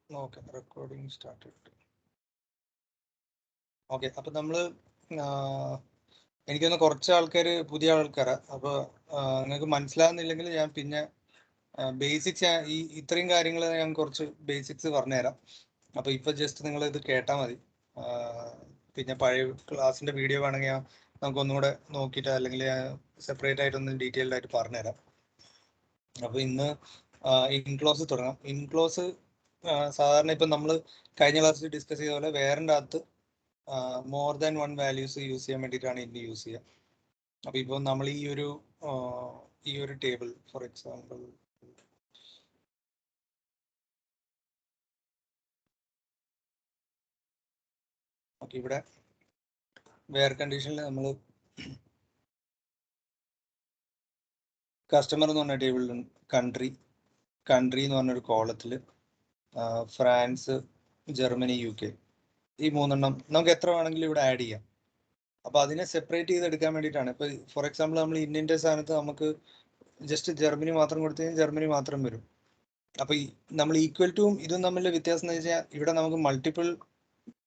Okay, recording start. Okay, അപ്പൊ നമ്മള് എനിക്കൊന്ന് കുറച്ച് ആൾക്കാർ പുതിയ ആൾക്കാരാ. അപ്പൊ നിങ്ങൾക്ക് മനസ്സിലാകുന്നില്ലെങ്കിൽ ഞാൻ പിന്നെ ബേസിക്സ് ഇത്രയും കാര്യങ്ങൾ ഞാൻ കുറച്ച് ബേസിക്സ് പറഞ്ഞുതരാം. അപ്പൊ ഇപ്പൊ ജസ്റ്റ് നിങ്ങൾ ഇത് കേട്ടാൽ മതി. പിന്നെ പഴയ ക്ലാസ്സിന്റെ വീഡിയോ വേണമെങ്കിൽ നമുക്ക് ഒന്നുകൂടെ നോക്കിയിട്ട് അല്ലെങ്കിൽ സെപ്പറേറ്റ് ആയിട്ടൊന്ന് ഡീറ്റെയിൽഡ് ആയിട്ട് പറഞ്ഞുതരാം. അപ്പൊ ഇന്ന് ഇൻക്ലോസ് തുടങ്ങാം. ഇൻക്ലോസ് സാധാരണ ഇപ്പൊ നമ്മൾ കഴിഞ്ഞ ക്ലാസ്സിൽ ഡിസ്കസ് ചെയ്ത പോലെ വേറിൻ്റെ അകത്ത് more than one values use ചെയ്യാൻ വേണ്ടിയിട്ടാണ് ഇന്ന് യൂസ് ചെയ്യുക. അപ്പൊ ഇപ്പൊ നമ്മൾ ഈ ഒരു ടേബിൾ ഫോർ എക്സാമ്പിൾ ഓക്കെ, ഇവിടെ വേർ കണ്ടീഷനിൽ നമ്മൾ കസ്റ്റമർ എന്ന് പറഞ്ഞ ടേബിളിൽ കൺട്രി എന്ന് പറഞ്ഞൊരു കോളത്തിൽ ഫ്രാൻസ്, ജർമ്മനി, UK ഈ മൂന്നെണ്ണം നമുക്ക് എത്ര വേണമെങ്കിലും ഇവിടെ ആഡ് ചെയ്യാം. അപ്പൊ അതിനെ സെപ്പറേറ്റ് ചെയ്തെടുക്കാൻ വേണ്ടിയിട്ടാണ്. ഇപ്പൊ ഫോർ എക്സാമ്പിൾ നമ്മൾ ഇന്ത്യൻ്റെ സ്ഥാനത്ത് നമുക്ക് ജസ്റ്റ് ജർമ്മനി മാത്രം കൊടുത്തു കഴിഞ്ഞാൽ ജർമ്മനി മാത്രം വരും. അപ്പൊ നമ്മൾ ഈക്വൽ ടു ഇതും തമ്മിലുള്ള വ്യത്യാസം എന്ന് വെച്ചാൽ ഇവിടെ നമുക്ക് മൾട്ടിപ്പിൾ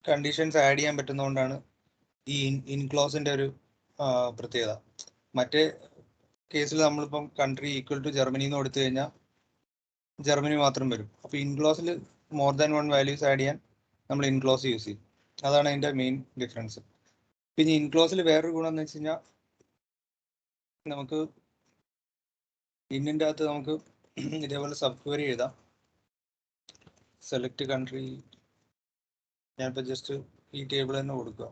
കണ്ടീഷൻസ് ആഡ് ചെയ്യാൻ പറ്റുന്നതുകൊണ്ടാണ് ഈ ഇൻക്ലോസിന്റെ ഒരു പ്രത്യേകത. മറ്റേ കേസിൽ നമ്മളിപ്പം കൺട്രി ഈക്വൽ ടു ജർമ്മനി എന്ന് കൊടുത്തു കഴിഞ്ഞാൽ ജർമ്മനി മാത്രം വരും. അപ്പൊ ഇൻക്ലോസിൽ more than one values add ചെയ്യാൻ നമ്മൾ ഇൻക്ലോസ് യൂസ് ചെയ്യും. അതാണ് അതിന്റെ മെയിൻ ഡിഫറൻസ്. പിന്നെ ഇൻക്ലോസിൽ വേറൊരു ഗുണം എന്ന് വെച്ച് കഴിഞ്ഞാൽ നമുക്ക് ഇന്ത്യൻ്റെ അകത്ത് നമുക്ക് ഇതേപോലെ സബ് ക്വയറി എഴുതാം. സെലക്ട് കൺട്രി, ഞാനിപ്പോൾ ജസ്റ്റ് ഈ ടേബിൾ തന്നെ കൊടുക്കുക.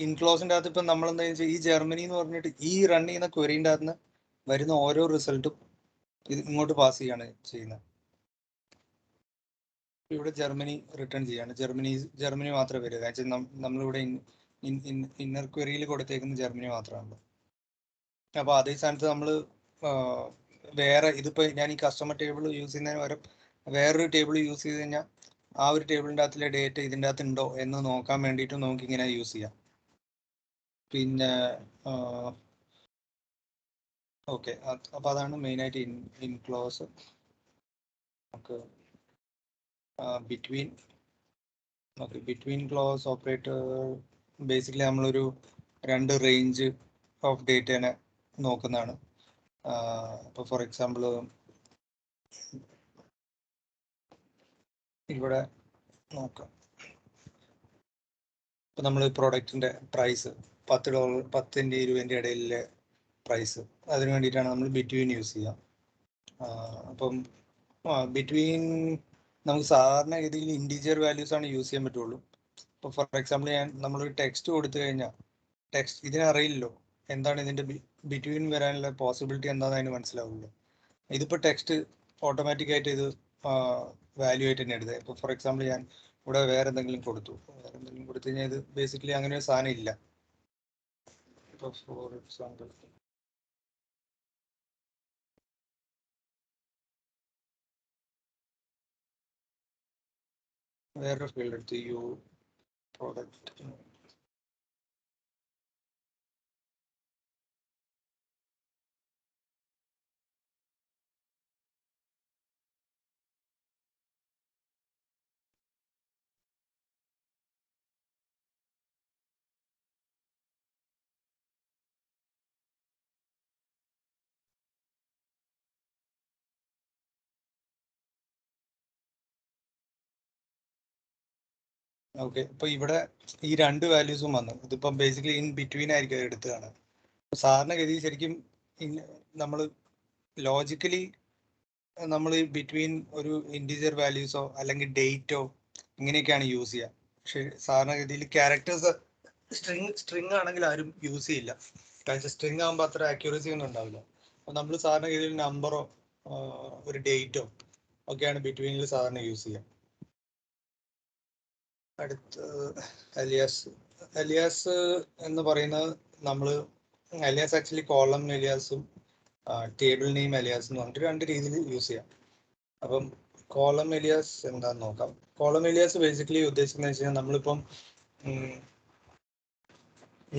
ഇൻക്ലോസിന്റെ അകത്ത് ഇപ്പം നമ്മൾ എന്താ വെച്ചാൽ ഈ ജർമ്മനി എന്ന് പറഞ്ഞിട്ട് ഈ റൺ ചെയ്യുന്ന ക്വരീൻ്റെ അകത്ത് വരുന്ന ഓരോ റിസൾട്ടും ഇത് ഇങ്ങോട്ട് പാസ് ചെയ്യാണ് ചെയ്യുന്നത്. ഇവിടെ ജർമ്മനി റിട്ടേൺ ചെയ്യാണ്. ജർമ്മനി മാത്രമേ വരിക. കാരണം നമ്മളിവിടെ ഇന്നർ ക്വരിയിൽ കൊടുത്തേക്കുന്ന ജർമ്മനി മാത്രമാണല്ലോ. അപ്പൊ അതേ സ്ഥാനത്ത് നമ്മൾ വേറെ ഇതിപ്പോ ഞാൻ ഈ കസ്റ്റമർ ടേബിൾ യൂസ് ചെയ്യുന്നതിന് പകരം വേറൊരു ടേബിൾ യൂസ് ചെയ്ത് കഴിഞ്ഞാൽ ആ ഒരു ടേബിളിൻ്റെ അകത്തിലെ ഡേറ്റ ഇതിൻ്റെ അകത്ത് ഉണ്ടോ എന്ന് നോക്കാൻ വേണ്ടിയിട്ട് നമുക്ക് ഇങ്ങനെ യൂസ് ചെയ്യാം. പിന്നെ ഓക്കെ, അപ്പൊ അതാണ് മെയിനായിട്ട് ഇൻക്ലോസ്. നമുക്ക് ബിറ്റ്വീൻ ക്ലോസ് ഓപ്പറേറ്റർ ബേസിക്കലി നമ്മളൊരു രണ്ട് റേഞ്ച് ഓഫ് ഡേറ്റനെ നോക്കുന്നതാണ്. ഇപ്പോൾ ഫോർ എക്സാമ്പിൾ ഇവിടെ നോക്കാം. ഇപ്പം നമ്മൾ പ്രോഡക്റ്റിൻ്റെ പ്രൈസ് $10, 10 20 ഇടയിലെ പ്രൈസ്, അതിന് വേണ്ടിയിട്ടാണ് നമ്മൾ ബിറ്റ്വീൻ യൂസ് ചെയ്യുക. അപ്പം ബിറ്റ്വീൻ നമുക്ക് സാധാരണ രീതിയിൽ ഇൻറ്റീജർ വാല്യൂസ് ആണ് യൂസ് ചെയ്യാൻ പറ്റുള്ളൂ. ഇപ്പോൾ ഫോർ എക്സാമ്പിൾ നമ്മളൊരു ടെക്സ്റ്റ് കൊടുത്തു കഴിഞ്ഞാൽ ടെക്സ്റ്റ് ഇതിനറിയില്ലല്ലോ എന്താണ് ഇതിൻ്റെ ബിറ്റ്വീൻ വരാനുള്ള പോസിബിലിറ്റി എന്താണെന്ന് അതിന് മനസ്സിലാവില്ല. ഇതിപ്പോൾ ടെക്സ്റ്റ് ഓട്ടോമാറ്റിക്കായിട്ട് ഇത് വാല്യൂ ആയിട്ട് തന്നെ എടുത്തത്. ഇപ്പോൾ ഫോർ എക്സാമ്പിൾ ഞാൻ ഇവിടെ വേറെ എന്തെങ്കിലും കൊടുത്തു കഴിഞ്ഞാൽ ഇത് ബേസിക്കലി അങ്ങനെ ഒരു സാധനം ഇല്ല. ഇപ്പോൾ ഫോർ എക്സാമ്പിൾ വേറൊരു ഫീൽഡ് എടുത്ത് പ്രോഡക്റ്റ് ഓക്കെ. ഇപ്പൊ ഇവിടെ ഈ രണ്ട് വാല്യൂസും വന്നു. ഇതിപ്പം ബേസിക്കലി ഇൻ ബിറ്റ്വീൻ ആയിരിക്കും എടുത്തതാണ്. സാധാരണ ഗതി ശരിക്കും നമ്മൾ ലോജിക്കലി നമ്മൾ ബിറ്റ്വീൻ ഒരു ഇൻറ്റീജർ വാല്യൂസോ അല്ലെങ്കിൽ ഡേറ്റോ ഇങ്ങനെയൊക്കെയാണ് യൂസ് ചെയ്യുക. പക്ഷെ സാധാരണഗതിയിൽ ക്യാരക്ടേഴ്സ് സ്ട്രിങ് ആണെങ്കിൽ ആരും യൂസ് ചെയ്യില്ല. കാരണം സ്ട്രിങ് ആകുമ്പോൾ അത്ര ആക്യുറസി ഒന്നും ഉണ്ടാവില്ല. അപ്പോൾ നമ്മൾ സാധാരണഗതിയിൽ നമ്പറോ ഒരു ഡേറ്റോ ഒക്കെയാണ് ബിറ്റ്വീനിൽ സാധാരണ യൂസ് ചെയ്യുക. അടുത്ത് അലിയാസ് എന്ന് പറയുന്നത് അലിയാസ് ആക്ച്വലി കോളം അലിയാസും ടേബിൾ നെയിം അലിയാസ് എന്ന് പറഞ്ഞിട്ട് രണ്ട് രീതിയിൽ യൂസ് ചെയ്യാം. അപ്പം കോളം ഏലിയാസ് എന്താന്ന് നോക്കാം. കോളം ഏലിയാസ് ബേസിക്കലി ഉദ്ദേശിക്കുന്നത് വെച്ച് കഴിഞ്ഞാൽ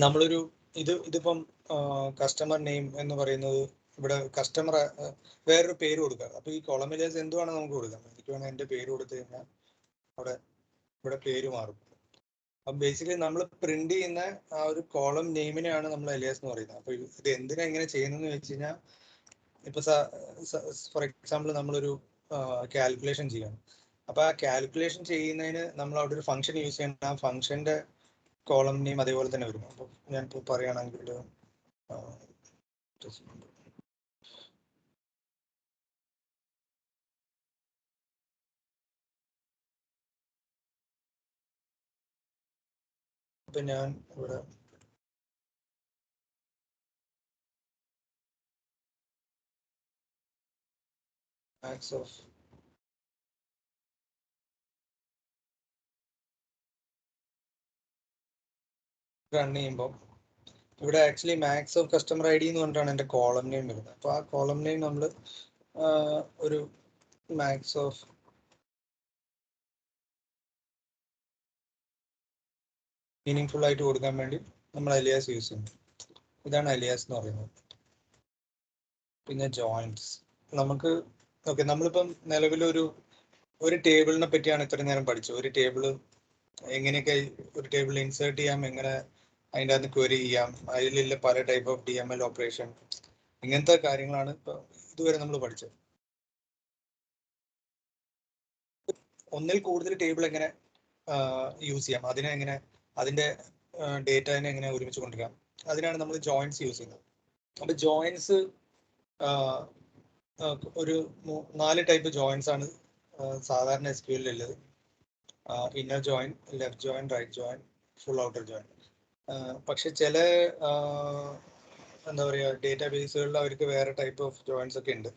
നമ്മളൊരു ഇതിപ്പം കസ്റ്റമർ നെയിം എന്ന് പറയുന്നത് ഇവിടെ കസ്റ്റമർ വേറൊരു പേര് കൊടുക്കുക. അപ്പൊ ഈ കോളം ഏലിയാസ് എന്തുവാണ് നമുക്ക് കൊടുക്കാം. എനിക്ക് വേണം എൻ്റെ പേര് കൊടുത്തു കഴിഞ്ഞാൽ ഇവിടെ പേര് മാറും. അപ്പൊ ബേസിക്കലി നമ്മൾ പ്രിന്റ് ചെയ്യുന്ന ആ ഒരു കോളം നെയിമിനെയാണ് നമ്മൾ ഏലിയാസ് എന്ന് പറയുന്നത്. അപ്പൊ ഇത് എന്തിനാ ഇങ്ങനെ ചെയ്യുന്നതെന്ന് വെച്ച് കഴിഞ്ഞാൽ ഇപ്പൊ ഫോർ എക്സാമ്പിൾ നമ്മളൊരു കാൽക്കുലേഷൻ ചെയ്യണം. അപ്പൊ ആ കാൽക്കുലേഷൻ ചെയ്യുന്നതിന് നമ്മൾ അവിടെ ഒരു ഫംഗ്ഷൻ യൂസ് ചെയ്യണം. ആ ഫംഗ്ഷന്റെ കോളം നെയിം അതേപോലെ തന്നെ വരും. അപ്പൊ ഞാൻ ഇപ്പോൾ പറയുകയാണെങ്കിൽ ഇപ്പൊ ഞാൻ ഇവിടെ മാക്സ് ഓഫ് റൺ ചെയ്യുമ്പോൾ ഇവിടെ actually max of customer I D എന്ന് പറഞ്ഞിട്ടാണ് എൻ്റെ കോളം നെയിം വരുന്നത്. അപ്പോൾ ആ കോളം നെയിം നമ്മൾ ഒരു മാക്സ് ഓഫ് മീനിങ് ആയിട്ട് കൊടുക്കാൻ വേണ്ടി നമ്മൾ അലിയാസ് യൂസ് ചെയ്യുന്നു. ഇതാണ് അലിയാസ് എന്ന് പറയുന്നത്. പിന്നെ ജോയിൻസ് നമുക്ക് ഓക്കെ, നമ്മളിപ്പം നിലവിലൊരു ടേബിളിനെ പറ്റിയാണ് ഇത്രയും നേരം പഠിച്ചത്. ഒരു ടേബിൾ എങ്ങനെയൊക്കെ ഒരു ടേബിൾ ഇൻസേർട്ട് ചെയ്യാം, എങ്ങനെ അതിൻ്റെ അകത്ത് ക്വറി ചെയ്യാം, അതിലുള്ള പല ടൈപ്പ് ഓഫ് DML ഓപ്പറേഷൻ, ഇങ്ങനത്തെ കാര്യങ്ങളാണ് ഇപ്പൊ ഇതുവരെ നമ്മൾ പഠിച്ചത്. ഒന്നിൽ കൂടുതൽ ടേബിൾ എങ്ങനെ യൂസ് ചെയ്യാം, അതിന്റെ ഡേറ്റനെ എങ്ങനെ ഒരുമിച്ച് കൊണ്ടുവരാം, അതിനാണ് നമ്മൾ ജോയിൻസ് യൂസ് ചെയ്യുന്നത്. അപ്പൊ ജോയിൻസ് ഒരു 4 ടൈപ്പ് ജോയിൻസ് ആണ് സാധാരണ SQL ഉള്ളത്. Inner join, left join, right join, full outer join. പക്ഷെ ചില എന്താ പറയുക ഡേറ്റാബേസുകളിൽ അവർക്ക് വേറെ ടൈപ്പ് ഓഫ് ജോയിൻസ് ഒക്കെ ഉണ്ട്.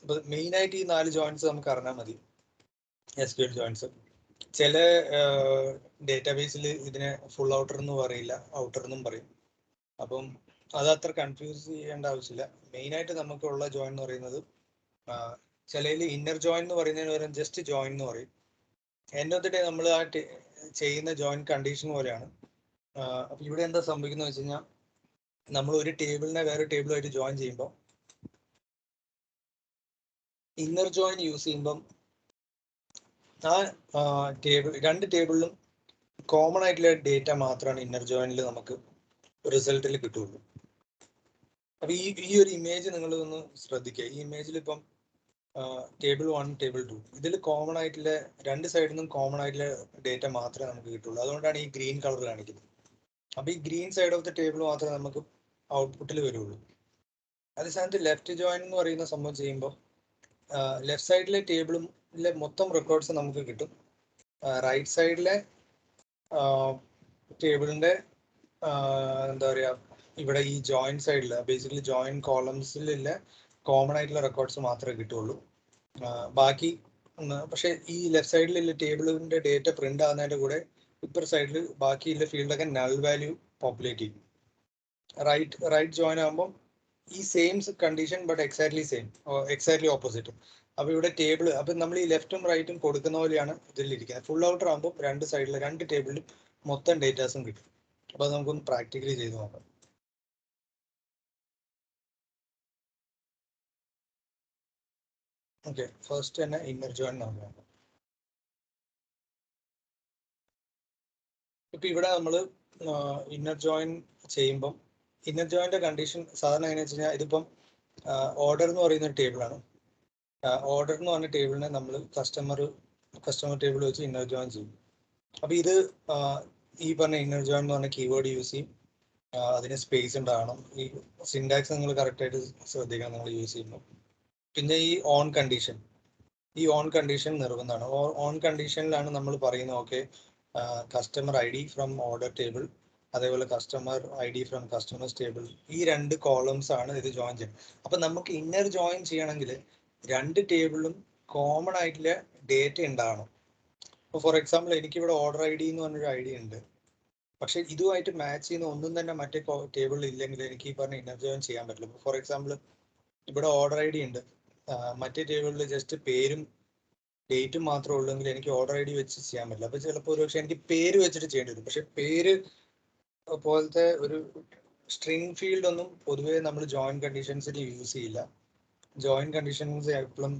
അപ്പൊ മെയിൻ ആയിട്ട് ഈ 4 ജോയിൻസ് നമുക്ക് അറിഞ്ഞാൽ മതി, SQL ജോയിൻസ്. ചില ഡേറ്റാബേസിൽ ഇതിനെ ഫുൾ ഔട്ടർ എന്ന് പറയില്ല, ഔട്ടർ എന്നും പറയും. അപ്പം അത് അത്ര കൺഫ്യൂസ് ചെയ്യേണ്ട ആവശ്യമില്ല. മെയിൻ ആയിട്ട് നമുക്കുള്ള ജോയിൻ എന്ന് പറയുന്നത് ചിലയിൽ ഇന്നർ ജോയിൻ എന്ന് പറയുന്നതിന് പകരം ജസ്റ്റ് ജോയിൻ എന്ന് പറയും. എൻഡ് ഓഫ് ദി ഡേ നമ്മൾ ആ ചെയ്യുന്ന ജോയിൻ കണ്ടീഷൻ പോലെയാണ്. അപ്പൊ ഇവിടെ എന്താ സംഭവിക്കുന്നത് വെച്ച് കഴിഞ്ഞാൽ നമ്മൾ ഒരു ടേബിളിനെ വേറെ ടേബിളുമായിട്ട് ജോയിൻ ചെയ്യുമ്പോൾ ഇന്നർ ജോയിൻ യൂസ് ചെയ്യുമ്പം ആ രണ്ട് ടേബിളിലും കോമൺ ആയിട്ടുള്ള ഡേറ്റ മാത്രമാണ് ഇന്നർ ജോയിനിൽ നമുക്ക് റിസൾട്ടിൽ കിട്ടുള്ളൂ. അപ്പൊ ഈ ഒരു ഇമേജ് നിങ്ങൾ ഒന്ന് ശ്രദ്ധിക്കുക. ഈ ഇമേജിൽ ഇപ്പം ടേബിൾ 1, ടേബിൾ 2 ഇതിൽ കോമൺ ആയിട്ടുള്ള രണ്ട് സൈഡിൽ നിന്നും കോമൺ ആയിട്ടുള്ള ഡേറ്റ മാത്രമേ നമുക്ക് കിട്ടുള്ളൂ. അതുകൊണ്ടാണ് ഈ ഗ്രീൻ കളർ കാണിക്കുന്നത്. അപ്പൊ ഈ green side of the table മാത്രമേ നമുക്ക് ഔട്ട്പുട്ടിൽ വരുള്ളൂ. അതേ സ്ഥാനത്ത് ലെഫ്റ്റ് ജോയിൻ എന്ന് പറയുന്ന സംഭവം ചെയ്യുമ്പോൾ ലെഫ്റ്റ് സൈഡിലെ ടേബിളിലെ മൊത്തം റെക്കോർഡ്സ് നമുക്ക് കിട്ടും. റൈറ്റ് സൈഡിലെ ടേബിളിന്റെ എന്താ പറയാ ഇവിടെ ഈ ജോയിൻ സൈഡിൽ ബേസിക്കലി ജോയിൻ കോളംസിലുള്ള കോമൺ ആയിട്ടുള്ള റെക്കോർഡ്സ് മാത്രമേ കിട്ടുള്ളൂ. ബാക്കി പക്ഷെ ഈ ലെഫ്റ്റ് സൈഡിലുള്ള ടേബിളിന്റെ ഡേറ്റ പ്രിന്റ് ആകുന്നതിന്റെ കൂടെ ഇപ്പർ സൈഡിൽ ബാക്കിയുള്ള ഫീൽഡൊക്കെ നൾ വാല്യൂ പോപ്പുലേറ്റ് ചെയ്യും. റൈറ്റ് ജോയിൻ ആകുമ്പോൾ ഈ same condition but exactly opposite. അപ്പൊ ഇവിടെ ടേബിൾ അപ്പൊ നമ്മൾ ഈ ലെഫ്റ്റും റൈറ്റും കൊടുക്കുന്ന പോലെയാണ് ഇതിലിരിക്കുന്നത്. ഫുൾ ഔട്ടർ ആകുമ്പോൾ രണ്ട് സൈഡിലെ രണ്ട് ടേബിളിലും മൊത്തം ഡേറ്റാസും കിട്ടും. അപ്പൊ അത് നമുക്കൊന്ന് പ്രാക്ടിക്കലി ചെയ്ത് നോക്കാം. ഓക്കെ, ഫസ്റ്റ് തന്നെ ഇന്നർ ജോയിൻ നോക്കാം. ഇപ്പൊ ഇവിടെ നമ്മൾ ഇന്നർ ജോയിൻ ചെയ്യുമ്പം ഇന്നർ ജോയിന്റെ കണ്ടീഷൻ സാധാരണ എങ്ങനെയാ വെച്ച് കഴിഞ്ഞാൽ ഇതിപ്പം ഓർഡർ എന്ന് പറയുന്ന ഒരു ടേബിളാണ്. ഓർഡർ എന്ന് പറഞ്ഞ ടേബിളിനെ നമ്മൾ കസ്റ്റമർ ടേബിൾ വെച്ച് ഇന്നർ ജോയിൻ ചെയ്യും. അപ്പൊ ഇത് ഈ പറഞ്ഞ ഇന്നർ ജോയിൻ എന്ന് പറഞ്ഞ കീവേഡ് യൂസ് ചെയ്യും. അതിന് സ്പേസ് ഉണ്ടാകണം. ഈ സിൻടാക്സ് നിങ്ങൾ കറക്റ്റ് ആയിട്ട് ശ്രദ്ധിക്കണം നിങ്ങൾ യൂസ് ചെയ്യുമ്പോൾ. പിന്നെ ഈ ഓൺ കണ്ടീഷൻ നിർബന്ധമാണ്. ഓൺ കണ്ടീഷനിലാണ് നമ്മൾ പറയുന്നത് okay customer ID from order table, അതേപോലെ customer ID from customers table, ഈ രണ്ട് കോളംസ് ആണ് ഇത് ജോയിൻ ചെയ്യുന്നത്. അപ്പൊ നമുക്ക് ഇന്നർ ജോയിൻ ചെയ്യണമെങ്കിൽ രണ്ട് ടേബിളും കോമൺ ആയിട്ടുള്ള ഡേറ്റ ഉണ്ടാകണം. ഇപ്പോൾ ഫോർ എക്സാമ്പിൾ എനിക്കിവിടെ ഓർഡർ ID എന്ന് പറഞ്ഞൊരു ID ഉണ്ട്. പക്ഷെ ഇതുമായിട്ട് മാച്ച് ചെയ്യുന്ന ഒന്നും തന്നെ മറ്റേ ടേബിളിൽ ഇല്ലെങ്കിൽ എനിക്ക് ഈ പറഞ്ഞ ഇന്നർ ജോയിൻ ചെയ്യാൻ പറ്റില്ല. ഫോർ എക്സാമ്പിൾ ഇവിടെ ഓർഡർ ID ഉണ്ട്, മറ്റേ ടേബിളിൽ ജസ്റ്റ് പേരും ഡേറ്റും മാത്രമേ ഉള്ളെങ്കിൽ എനിക്ക് ഓർഡർ ഐ ഡി വെച്ച് ചെയ്യാൻ പറ്റില്ല. അപ്പൊ ചിലപ്പോൾ ഒരുപക്ഷെ എനിക്ക് പേര് വെച്ചിട്ട് ചെയ്യേണ്ടി വരും. പക്ഷെ പേര് പോലത്തെ ഒരു സ്ട്രിംഗ് ഫീൽഡ് ഒന്നും പൊതുവേ നമ്മൾ ജോയിൻ കണ്ടീഷൻസിൽ യൂസ് ചെയ്യില്ല. ജോയിൻ കണ്ടീഷൻസ് എപ്പോഴും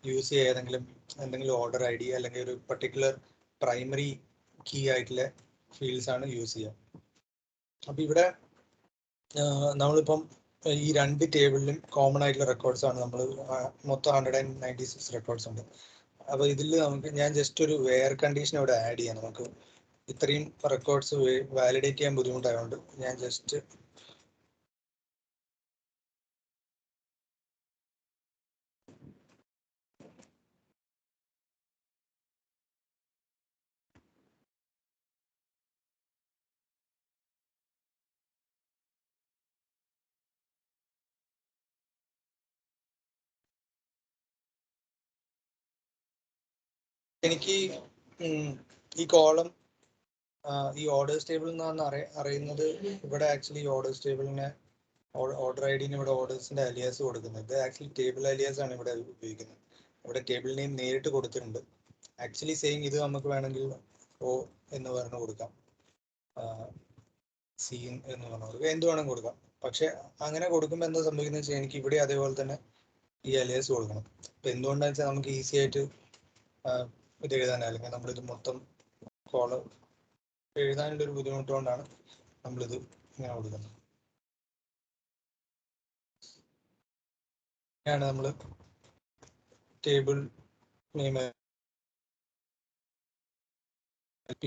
യൂസ് ചെയ്യുക എന്തെങ്കിലും ഓർഡർ ഐ ഡി അല്ലെങ്കിൽ ഒരു പർട്ടിക്കുലർ പ്രൈമറി കീ ആയിട്ടുള്ള ഫീൽഡ്സ് ആണ് യൂസ് ചെയ്യുക. അപ്പൊ ഇവിടെ നമ്മളിപ്പം ഈ രണ്ട് ടേബിളിലും കോമൺ ആയിട്ടുള്ള റെക്കോർഡ്സ് ആണ് നമ്മൾ മൊത്തം 196 റെക്കോർഡ്സ് ഉണ്ട്. അപ്പൊ ഇതിൽ നമുക്ക് ഞാൻ ജസ്റ്റ് ഒരു വെയർ കണ്ടീഷൻ ഇവിടെ ആഡ് ചെയ്യാം. നമുക്ക് ഇത്രയും റെക്കോർഡ്സ് വാലിഡേറ്റ് ചെയ്യാൻ ബുദ്ധിമുട്ടായതുകൊണ്ട് ഞാൻ ജസ്റ്റ് എനിക്ക് ഈ കോളം ഈ ഓർഡേഴ്സ് ടേബിൾ എന്നാണ് അറിയുന്നത്. ഇവിടെ ആക്ച്വലി ഓർഡേഴ്സ് ടേബിളിനെ ഓർഡർ ഐ ഡിന് ഇവിടെ ഓർഡേഴ്സിന്റെ അലിയാസ് കൊടുക്കുന്നത്. ഇത് ആക്ച്വലി ടേബിൾ അലിയാസ് ആണ് ഇവിടെ ഉപയോഗിക്കുന്നത്. ഇവിടെ ടേബിൾ നെയിം നേരിട്ട് കൊടുത്തിട്ടുണ്ട്. ആക്ച്വലി സെയിം ഇത് നമുക്ക് വേണമെങ്കിൽ ഓ എന്ന് പറഞ്ഞു കൊടുക്കാം, സീൻ എന്ന് പറഞ്ഞു കൊടുക്കാം, എന്ത് വേണമെങ്കിൽ കൊടുക്കാം. പക്ഷെ അങ്ങനെ കൊടുക്കുമ്പോൾ എന്താ സംഭവിക്കുന്നത് വെച്ചാൽ എനിക്ക് ഇവിടെ അതേപോലെ തന്നെ ഈ അലിയാസ് കൊടുക്കണം. അപ്പൊ എന്തുകൊണ്ടാണെന്ന് വെച്ചാൽ നമുക്ക് ഈസി ആയിട്ട് ഇത് എഴുതാൻ, അല്ലെങ്കിൽ നമ്മളിത് മൊത്തം കോളം എഴുതാനുള്ള ഒരു ബുദ്ധിമുട്ട് കൊണ്ടാണ് നമ്മളിത് ഇങ്ങനെ കൊടുക്കുന്നത്. ആണ് നമ്മൾ ടേബിൾ നെയിം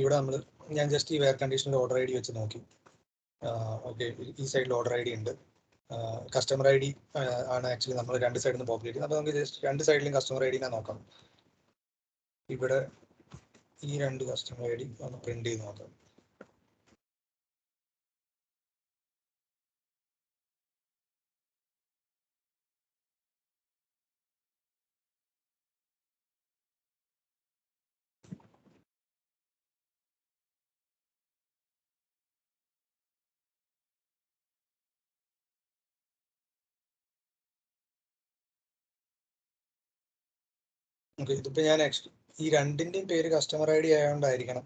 ഇവിടെ ഞാൻ ജസ്റ്റ് ഈ വെയർ കണ്ടീഷനിൽ ഓർഡർ ഐ ഡി വെച്ച് നോക്കി. ഓക്കെ, ഈ സൈഡിൽ ഓർഡർ ഐ ഡി ഉണ്ട്. കസ്റ്റമർ ഐ ഡി ആണ് ആക്ച്വലി നമ്മൾ രണ്ട് സൈഡിൽ നിന്ന് പോപ്പുലേറ്റ് ചെയ്യുന്നത്. അപ്പോൾ നമുക്ക് ജസ്റ്റ് രണ്ട് സൈഡിലും കസ്റ്റമർ ഐ ഡിനെ നോക്കാം. ഇവിടെ ഈ രണ്ട് കസ്റ്റമർ ഐ ഡി ഒന്ന് പ്രിന്റ് ചെയ്ത് നോക്കാം. ഓക്കെ, ഇതിപ്പോ ഞാൻ ഈ രണ്ടിന്റെയും പേര് കസ്റ്റമർ ഐ ഡി ആയതുകൊണ്ടായിരിക്കണം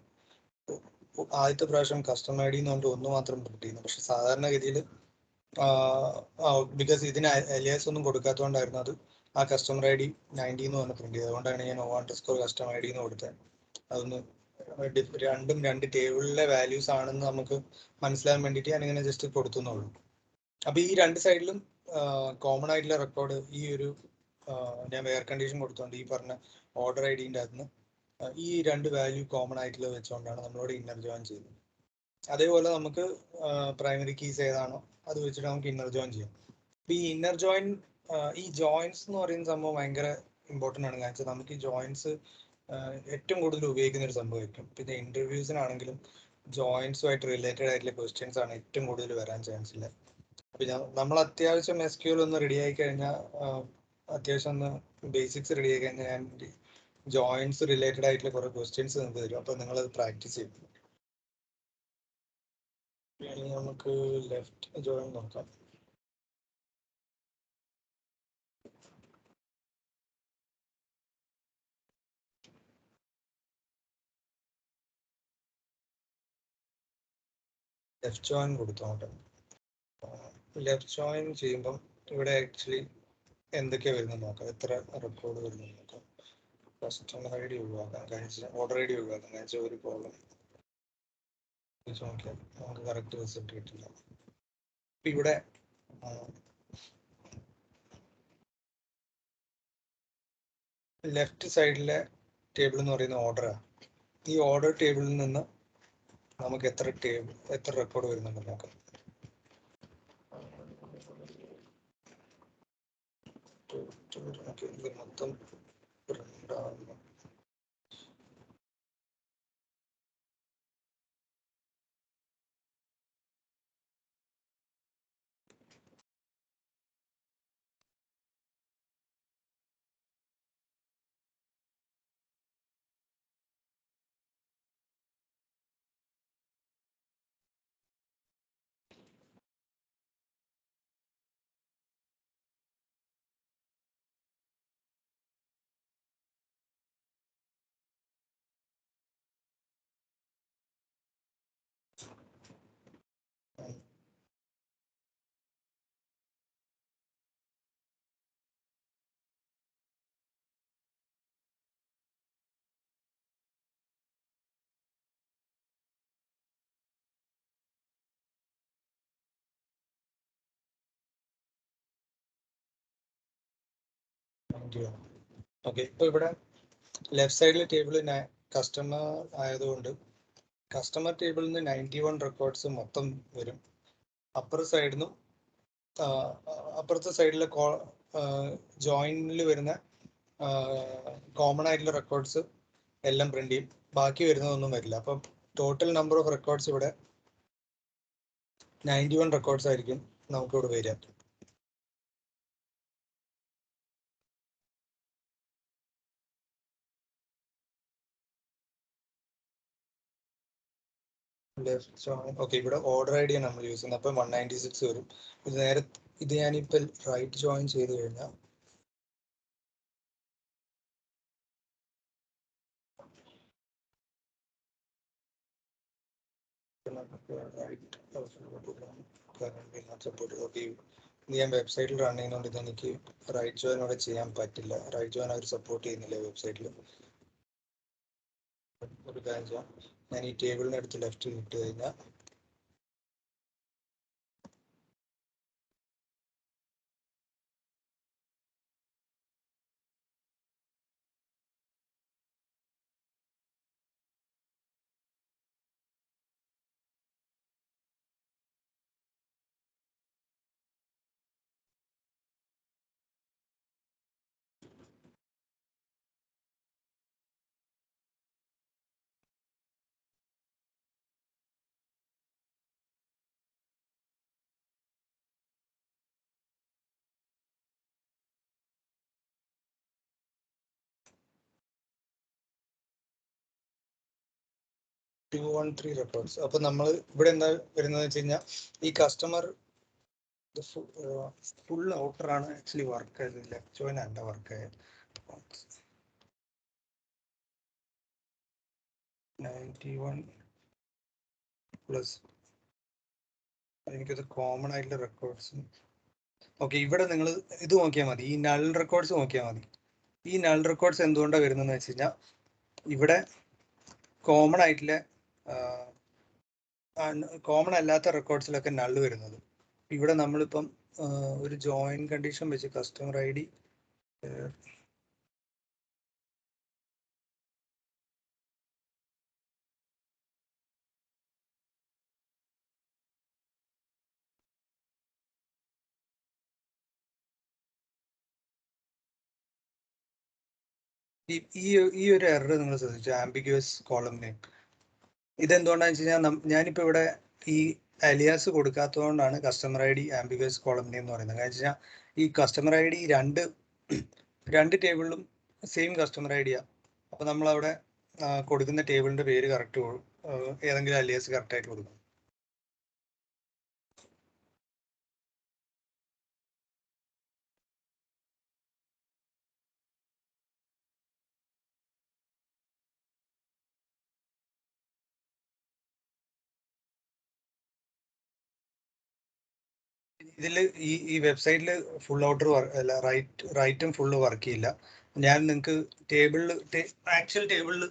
ആദ്യത്തെ പ്രാവശ്യം കസ്റ്റമർ ഐ ഡി എന്ന് പറഞ്ഞിട്ട് ഒന്ന് മാത്രം പ്രിന്റ് ചെയ്യുന്നു. പക്ഷെ സാധാരണഗതിയിൽ ബിക്കോസ് ഇതിന് അലിയാസ് ഒന്നും കൊടുക്കാത്തതുകൊണ്ടായിരുന്നു അത് ആ കസ്റ്റമർ ഐ ഡി 90 എന്ന് പറഞ്ഞ് പ്രിന്റ് ചെയ്തത്. അതുകൊണ്ടാണ് ഞാൻ __ കസ്റ്റമർ ഐ ഡി എന്ന് കൊടുത്തത്. അതൊന്ന് രണ്ടും രണ്ട് ടേബിളിലെ വാല്യൂസ് ആണെന്ന് നമുക്ക് മനസ്സിലാകാൻ വേണ്ടിയിട്ട് ഞാൻ ഇങ്ങനെ ജസ്റ്റ് കൊടുത്തുന്നുള്ളൂ. അപ്പൊ ഈ രണ്ട് സൈഡിലും കോമൺ ആയിട്ടുള്ള റെക്കോർഡ് ഈ ഒരു ഞാൻ വെയർ കണ്ടീഷൻ കൊടുത്തോണ്ട് ഈ പറഞ്ഞ ഓർഡർ ഐ ഡിന്റെ അകത്ത് ഈ രണ്ട് വാല്യൂ കോമൺ ആയിട്ടുള്ള വെച്ചുകൊണ്ടാണ് നമ്മളോട് ഇന്നർ ജോയിൻ ചെയ്യുന്നത്. അതേപോലെ നമുക്ക് പ്രൈമറി കീസ് ഏതാണോ അത് വെച്ചിട്ട് നമുക്ക് ഇന്നർ ജോയിൻ ചെയ്യാം. ഈ ഇന്നർ ജോയിൻ ഈ ജോയിൻസ് എന്ന് പറയുന്ന സംഭവം ഭയങ്കര ഇമ്പോർട്ടൻ്റ് ആണ്. കാരണം വെച്ചാൽ നമുക്ക് ഈ ജോയിൻസ് ഏറ്റവും കൂടുതൽ ഉപയോഗിക്കുന്ന ഒരു സംഭവമായിരിക്കും. പിന്നെ ഇന്റർവ്യൂസിനാണെങ്കിലും ജോയിൻസുമായിട്ട് റിലേറ്റഡ് ആയിട്ടുള്ള ക്വസ്റ്റ്യൻസ് ആണ് ഏറ്റവും കൂടുതൽ വരാൻ ചാൻസ് ഇല്ല. അപ്പൊ നമ്മൾ അത്യാവശ്യം SQL ഒന്ന് റെഡി ആയി കഴിഞ്ഞാൽ, അത്യാവശ്യം ഒന്ന് ബേസിക്സ് റെഡി ആയി കഴിഞ്ഞാൽ ഞാൻ ജോയിൻസ് റിലേറ്റഡ് ആയിട്ടുള്ള കുറെ ക്വസ്റ്റ്യൻസ് നിങ്ങൾക്ക് തരും. അപ്പൊ നിങ്ങൾ അത് പ്രാക്ടീസ് ചെയ്യും. നമുക്ക് ലെഫ്റ്റ് ജോയിൻ നോക്കാം. ലെഫ്റ്റ് ജോയിൻ കൊടുത്തോട്ടെ. ലെഫ്റ്റ് ജോയിൻ ചെയ്യുമ്പം ഇവിടെ ആക്ച്വലി എന്തൊക്കെയാണ് വരുന്നത് നോക്കാം. എത്ര റെക്കോർഡ് വരുന്നത് നോക്കാം. കസ്റ്റമർ ഐ ഡി ഒഴിവാക്കാം, കഴിച്ച ഓർഡർ ഐ ഡി ഒഴിവാക്കാം. കഴിച്ച ഒരു പ്രോബ്ലം നോക്കിയാൽ നമുക്ക് കറക്റ്റ് റിസൾട്ട് കിട്ടില്ല. ഇവിടെ ലെഫ്റ്റ് സൈഡിലെ ടേബിൾ എന്ന് പറയുന്ന ഓർഡറാണ്. ഈ ഓർഡർ ടേബിളിൽ നിന്ന് നമുക്ക് എത്ര റെക്കോർഡ് വരുന്നുണ്ട് നോക്കാം. മൊത്തം 91. ഓക്കെ, ഇപ്പോൾ ഇവിടെ ലെഫ്റ്റ് സൈഡിൽ ടേബിൾ കസ്റ്റമർ ആയതുകൊണ്ട് കസ്റ്റമർ ടേബിളിൽ നിന്ന് 91 റെക്കോർഡ്സ് മൊത്തം വരും. അപ്പുറത്തെ സൈഡിലെ ജോയിനിൽ വരുന്ന കോമൺ ആയിട്ടുള്ള റെക്കോർഡ്സ് എല്ലാം പ്രിന്റ് ചെയ്യും, ബാക്കി വരുന്നതൊന്നും വരില്ല. അപ്പം ടോട്ടൽ നമ്പർ ഓഫ് റെക്കോർഡ്സ് ഇവിടെ 91 റെക്കോർഡ്സ് ആയിരിക്കും നമുക്കിവിടെ വരിക. ഓക്കെ, ഇവിടെ ഓർഡർ ഐ ഡി ആണ് നമ്മൾ യൂസ് ചെയ്യുന്നത്. അപ്പം 196 വരും. ഇത് ഞാനിപ്പോൾ റൈറ്റ് ജോയിൻ ചെയ്ത് കഴിഞ്ഞാൽ ഞാൻ വെബ്സൈറ്റിൽ റൺ ചെയ്യുന്നതുകൊണ്ട് ഇതെനിക്ക് റൈറ്റ് ജോയിൻ അവിടെ ചെയ്യാൻ പറ്റില്ല. റൈറ്റ് ജോയിൻ അവർ സപ്പോർട്ട് ചെയ്യുന്നില്ല വെബ്സൈറ്റിൽ. ഒരു കാര്യം ചെയ്യാം, ഞാൻ ഈ ടേബിളിന് അടുത്ത് ലെഫ്റ്റ് ഇട്ട് കഴിഞ്ഞാൽ റെക്കോർഡ്സ്. അപ്പൊ നമ്മൾ ഇവിടെ എന്താ വരുന്നത് വെച്ച് കഴിഞ്ഞാൽ ഈ കസ്റ്റമർ ഫുൾ ഔട്ടർ ആണ് ആക്ച്വലി വർക്ക് ആയത്, ലെഫ്റ്റ് ജോയിൻ അല്ല വർക്ക് ആയത്. 91 പ്ലസ് എനിക്കത് കോമൺ ആയിട്ടുള്ള റെക്കോർഡ്സ്. ഓക്കെ, ഇവിടെ നിങ്ങൾ ഇത് നോക്കിയാൽ മതി, ഈ നൾ റെക്കോർഡ്സ് നോക്കിയാൽ മതി. ഈ നൾ റെക്കോർഡ്സ് എന്തുകൊണ്ടാണ് വരുന്നതെന്ന് വെച്ച് കഴിഞ്ഞാൽ ഇവിടെ കോമൺ ആയിട്ടുള്ള കോമൺ അല്ലാത്ത റെക്കോർഡ്സിലൊക്കെ നള്ള് വരുന്നത്. ഇവിടെ നമ്മളിപ്പം ഒരു ജോയിൻ കണ്ടീഷൻ വെച്ച് കസ്റ്റമർ ഐ ഡി ഈ ഒരു എറർ നിങ്ങൾ ശ്രദ്ധിച്ചു, ആംബിഗ്യുവസ് കോളം നെയിം. ഇതെന്തുകൊണ്ടാണെന്ന് വെച്ച് കഴിഞ്ഞാൽ ഞാനിപ്പോൾ ഇവിടെ ഈ അലിയാസ് കൊടുക്കാത്തതുകൊണ്ടാണ് customer I D ambiguous column name എന്ന് പറയുന്നത്. കാരണം വെച്ച് കഴിഞ്ഞാൽ ഈ കസ്റ്റമർ ഐ ഡി രണ്ട് ടേബിളിലും സെയിം കസ്റ്റമർ ഐ ഡിയാണ്. അപ്പോൾ നമ്മളവിടെ കൊടുക്കുന്ന ടേബിളിന്റെ പേര് കറക്റ്റ് ഏതെങ്കിലും അലിയാസ് കറക്റ്റായിട്ട് കൊടുക്കും. ഇതിൽ ഈ വെബ്സൈറ്റിൽ ഫുൾ ഔട്ടർ അല്ല, റൈറ്റും ഫുള്ള് വർക്ക് ചെയ്യില്ല. ഞാൻ നിങ്ങൾക്ക് ആക്ച്വൽ ടേബിളിൽ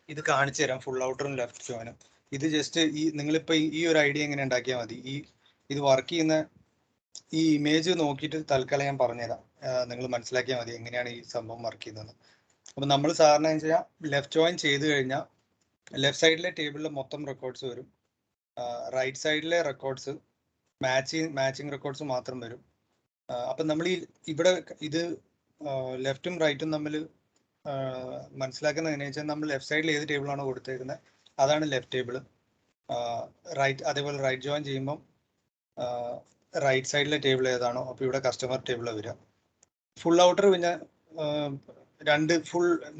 ഇത് കാണിച്ചു തരാം, ഫുൾ ഔട്ടറും ലെഫ്റ്റ് ജോയിനും. ഇത് ജസ്റ്റ് നിങ്ങളിപ്പോൾ ഈ ഒരു ഐഡിയ എങ്ങനെ ഉണ്ടാക്കിയാൽ മതി. ഇത് വർക്ക് ചെയ്യുന്ന ഈ ഇമേജ് നോക്കിയിട്ട് തൽക്കാലം ഞാൻ പറഞ്ഞുതരാം, നിങ്ങൾ മനസ്സിലാക്കിയാൽ മതി എങ്ങനെയാണ് ഈ സംഭവം വർക്ക് ചെയ്യുന്നത്. അപ്പം നമ്മൾ സാധാരണ എന്ന് വെച്ചാൽ ലെഫ്റ്റ് ജോയിൻ ചെയ്ത് കഴിഞ്ഞാൽ ലെഫ്റ്റ് സൈഡിലെ ടേബിളിൽ മൊത്തം റെക്കോർഡ്സ് വരും, റൈറ്റ് സൈഡിലെ റെക്കോർഡ്സ് മാച്ചിങ് റെക്കോർഡ്സ് മാത്രം വരും. അപ്പം നമ്മൾ ഇവിടെ ഇത് ലെഫ്റ്റും റൈറ്റും തമ്മിൽ മനസ്സിലാക്കുന്നത് എങ്ങനെയാണെന്ന് വെച്ചാൽ നമ്മൾ ലെഫ്റ്റ് സൈഡിൽ ഏത് ടേബിളാണോ കൊടുത്തേക്കുന്നത് അതാണ് ലെഫ്റ്റ് ടേബിൾ. അതേപോലെ റൈറ്റ് ജോയിൻ ചെയ്യുമ്പം റൈറ്റ് സൈഡിലെ ടേബിൾ ഏതാണോ അപ്പോൾ ഇവിടെ കസ്റ്റമർ ടേബിൾ വരിക. ഫുൾ ഔട്ടർ പിന്നെ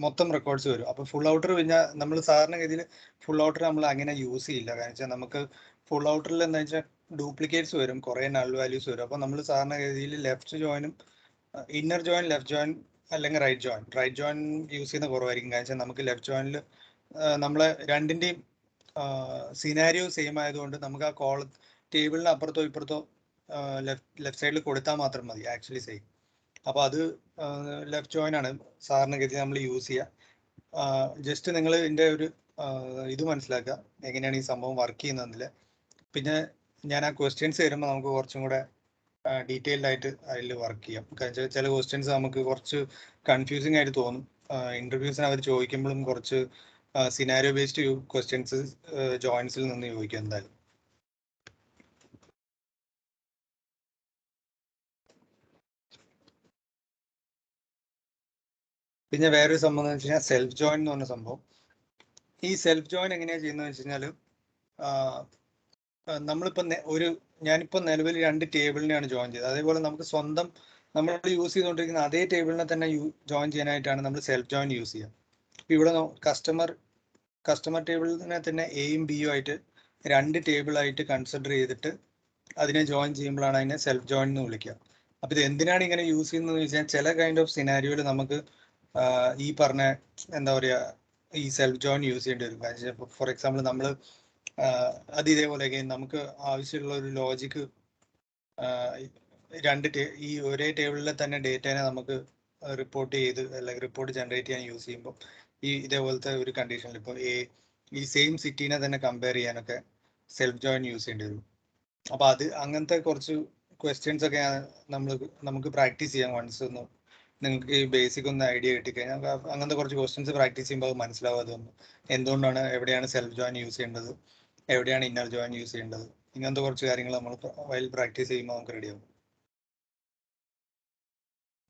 മൊത്തം റെക്കോർഡ്സ് വരും. അപ്പോൾ ഫുൾ ഔട്ടർ പിന്നെ നമ്മൾ സാധാരണഗതിയിൽ ഫുൾ ഔട്ടർ നമ്മൾ അങ്ങനെ യൂസ് ചെയ്യില്ല. കാരണം വെച്ചാൽ നമുക്ക് ഫുൾ ഔട്ടറിൽ എന്താ വെച്ചാൽ ഡ്യൂപ്ലിക്കേറ്റ്സ് വരും, കുറേ നൾ വാല്യൂസ് വരും. അപ്പോൾ നമ്മൾ സാധാരണഗതിയിൽ ലെഫ്റ്റ് ജോയിനും ഇന്നർ ജോയിൻ, ലെഫ്റ്റ് ജോയിൻ അല്ലെങ്കിൽ റൈറ്റ് ജോയിൻ യൂസ് ചെയ്യുന്ന കുറവായിരിക്കും. കാരണം വെച്ചാൽ നമുക്ക് ലെഫ്റ്റ് ജോയിനിൽ നമ്മളെ രണ്ടിൻ്റെയും സിനാരിയോ സെയിം ആയതുകൊണ്ട് നമുക്ക് ആ ടേബിളിന് അപ്പുറത്തോ ഇപ്പുറത്തോ ലെഫ്റ്റ് സൈഡിൽ കൊടുത്താൽ മാത്രം മതി, ആക്ച്വലി സെയിം. അപ്പോൾ അത് ലെഫ്റ്റ് ജോയിൻ ആണ് സാധാരണഗതി നമ്മൾ യൂസ് ചെയ്യുക. ജസ്റ്റ് നിങ്ങൾ ഇതിൻ്റെ ഒരു ഇത് മനസ്സിലാക്കുക എങ്ങനെയാണ് ഈ സംഭവം വർക്ക് ചെയ്യുന്നതെന്നില്ല. പിന്നെ ഞാൻ ആ ക്വസ്റ്റ്യൻസ് തരുമ്പോൾ നമുക്ക് കുറച്ചും കൂടെ ഡീറ്റെയിൽഡ് ആയിട്ട് അതിൽ വർക്ക് ചെയ്യാം. ചില ക്വസ്റ്റ്യൻസ് നമുക്ക് കുറച്ച് കൺഫ്യൂസിങ് ആയിട്ട് തോന്നും. ഇന്റർവ്യൂസിന് അവർ ചോദിക്കുമ്പോഴും കുറച്ച് സിനാരിയോ ബേസ്ഡ് ക്വസ്റ്റ്യൻസ് ജോയിൻസിൽ നിന്ന് ചോദിക്കും എന്തായാലും. പിന്നെ വേറൊരു സംഭവം എന്ന് വെച്ച് കഴിഞ്ഞാൽ സെൽഫ് ജോയിൻ എന്ന് പറഞ്ഞ സംഭവം. ഈ സെൽഫ് ജോയിൻ എങ്ങനെയാണ് ചെയ്യുന്നത് വെച്ച് കഴിഞ്ഞാൽ നമ്മളിപ്പോൾ ഞാനിപ്പോൾ നിലവിൽ 2 ടേബിളിനെയാണ് ജോയിൻ ചെയ്തത്. അതേപോലെ നമുക്ക് സ്വന്തം നമ്മൾ യൂസ് ചെയ്തുകൊണ്ടിരിക്കുന്ന അതേ ടേബിളിനെ തന്നെ ജോയിൻ ചെയ്യാനായിട്ടാണ് നമ്മൾ സെൽഫ് ജോയിൻ യൂസ് ചെയ്യുക. ഇവിടെ കസ്റ്റമർ ടേബിളിനെ തന്നെ എയും ബിയും ആയിട്ട് 2 ടേബിളായിട്ട് കൺസിഡർ ചെയ്തിട്ട് അതിനെ ജോയിൻ ചെയ്യുമ്പോഴാണ് അതിനെ സെൽഫ് ജോയിൻ എന്ന് വിളിക്കുക. അപ്പോൾ ഇത് എന്തിനാണ് ഇങ്ങനെ യൂസ് ചെയ്യുന്നത് വെച്ചാൽ ചില കൈൻഡ് ഓഫ് സിനാരിയോയിൽ നമുക്ക് ഈ പറഞ്ഞ എന്താ പറയുക ഈ സെൽഫ് ജോയിൻ യൂസ് ചെയ്യേണ്ടി വരും. ഫോർ എക്സാമ്പിൾ നമ്മൾ അത് ഇതേപോലെ നമുക്ക് ആവശ്യമുള്ള ഒരു ലോജിക്ക് ഈ ഒരേ ടേബിളിലെ തന്നെ ഡേറ്റനെ നമുക്ക് റിപ്പോർട്ട് ചെയ്ത് അല്ലെങ്കിൽ റിപ്പോർട്ട് ജനറേറ്റ് ചെയ്യാൻ യൂസ് ചെയ്യുമ്പോൾ ഈ ഇതേപോലത്തെ ഒരു കണ്ടീഷനിൽ ഇപ്പോൾ ഈ സെയിം സിറ്റീനെ തന്നെ കമ്പയർ ചെയ്യാനൊക്കെ സെൽഫ് ജോയിൻ യൂസ് ചെയ്യേണ്ടി വരും. അപ്പോൾ അങ്ങനത്തെ കുറച്ച് ക്വസ്റ്റ്യൻസ് ഒക്കെ നമുക്ക് പ്രാക്ടീസ് ചെയ്യാം. വൺസ് ഒന്ന് നിങ്ങൾക്ക് ഈ ബേസിക് ഒന്ന് ഐഡിയ കിട്ടിക്കഴിഞ്ഞാൽ അങ്ങനത്തെ കുറച്ച് ക്വസ്റ്റ്യൻസ് പ്രാക്ടീസ് ചെയ്യുമ്പോൾ അത് മനസ്സിലാവും. അതൊന്നും എന്തുകൊണ്ടാണ് എവിടെയാണ് സെൽഫ് ജോയിൻ യൂസ് ചെയ്യേണ്ടത്, എവിടെയാണ് ഇന്നർ ജോയിൻ യൂസ് ചെയ്യേണ്ടത്, ഇങ്ങനത്തെ കുറച്ച് കാര്യങ്ങൾ നമ്മൾ വൈൽ പ്രാക്ടീസ് ചെയ്യുമ്പോൾ നമുക്ക് റെഡിയാവും.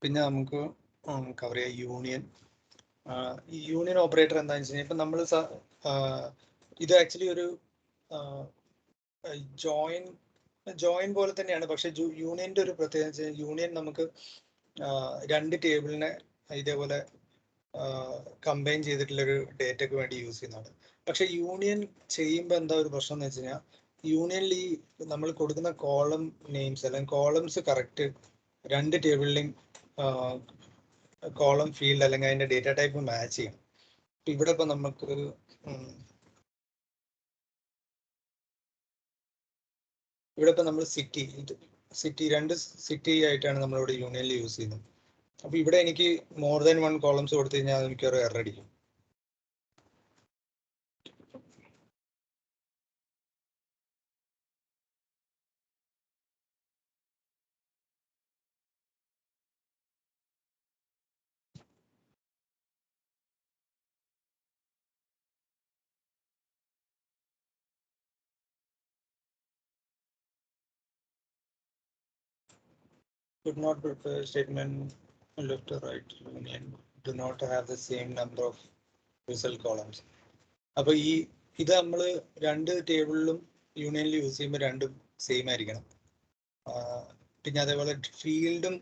പിന്നെ നമുക്ക് കവർ ചെയ്യാം യൂണിയൻ. ഈ യൂണിയൻ ഓപ്പറേറ്റർ എന്താണെന്ന് വെച്ച് കഴിഞ്ഞാൽ ഇപ്പം നമ്മൾ ഇത് ആക്ച്വലി ഒരു ജോയിൻ പോലെ തന്നെയാണ്. പക്ഷെ യൂണിയന്റെ ഒരു പ്രത്യേകത യൂണിയൻ നമുക്ക് 2 ടേബിളിനെ ഇതേപോലെ കമ്പൈൻ ചെയ്തിട്ടുള്ളൊരു ഡേറ്റയ്ക്ക് വേണ്ടി യൂസ് ചെയ്യുന്നതാണ്. പക്ഷെ യൂണിയൻ ചെയ്യുമ്പോൾ എന്താ ഒരു പ്രശ്നം എന്ന് വെച്ച് കഴിഞ്ഞാൽ യൂണിയനിൽ ഈ നമ്മൾ കൊടുക്കുന്ന കോളം നെയിംസ് അല്ലെങ്കിൽ കോളംസ് കറക്റ്റ് 2 ടേബിളിലെയും കോളം ഫീൽഡ് അല്ലെങ്കിൽ അതിന്റെ ഡേറ്റ ടൈപ്പ് മാച്ച് ചെയ്യണം. ഇവിടെ ഇപ്പൊ നമുക്ക് നമ്മൾ സിറ്റി 2 സിറ്റി ആയിട്ടാണ് നമ്മളിവിടെ യൂണിയനിൽ യൂസ് ചെയ്യുന്നത്. അപ്പൊ ഇവിടെ എനിക്ക് മോർ ദാൻ 1 കോളംസ് കൊടുത്തു കഴിഞ്ഞാൽ എനിക്ക് ഒരു എറർ അടിക്കും. Could not prepare statement left or right union do not have the same number of result columns. അപ്പൊ ഇത് നമ്മൾ 2 ടേബിളിലും യൂണിയനിൽ യൂസ് ചെയ്യുമ്പോൾ രണ്ടും സെയിം ആയിരിക്കണം. പിന്നെ അതേപോലെ ഫീൽഡും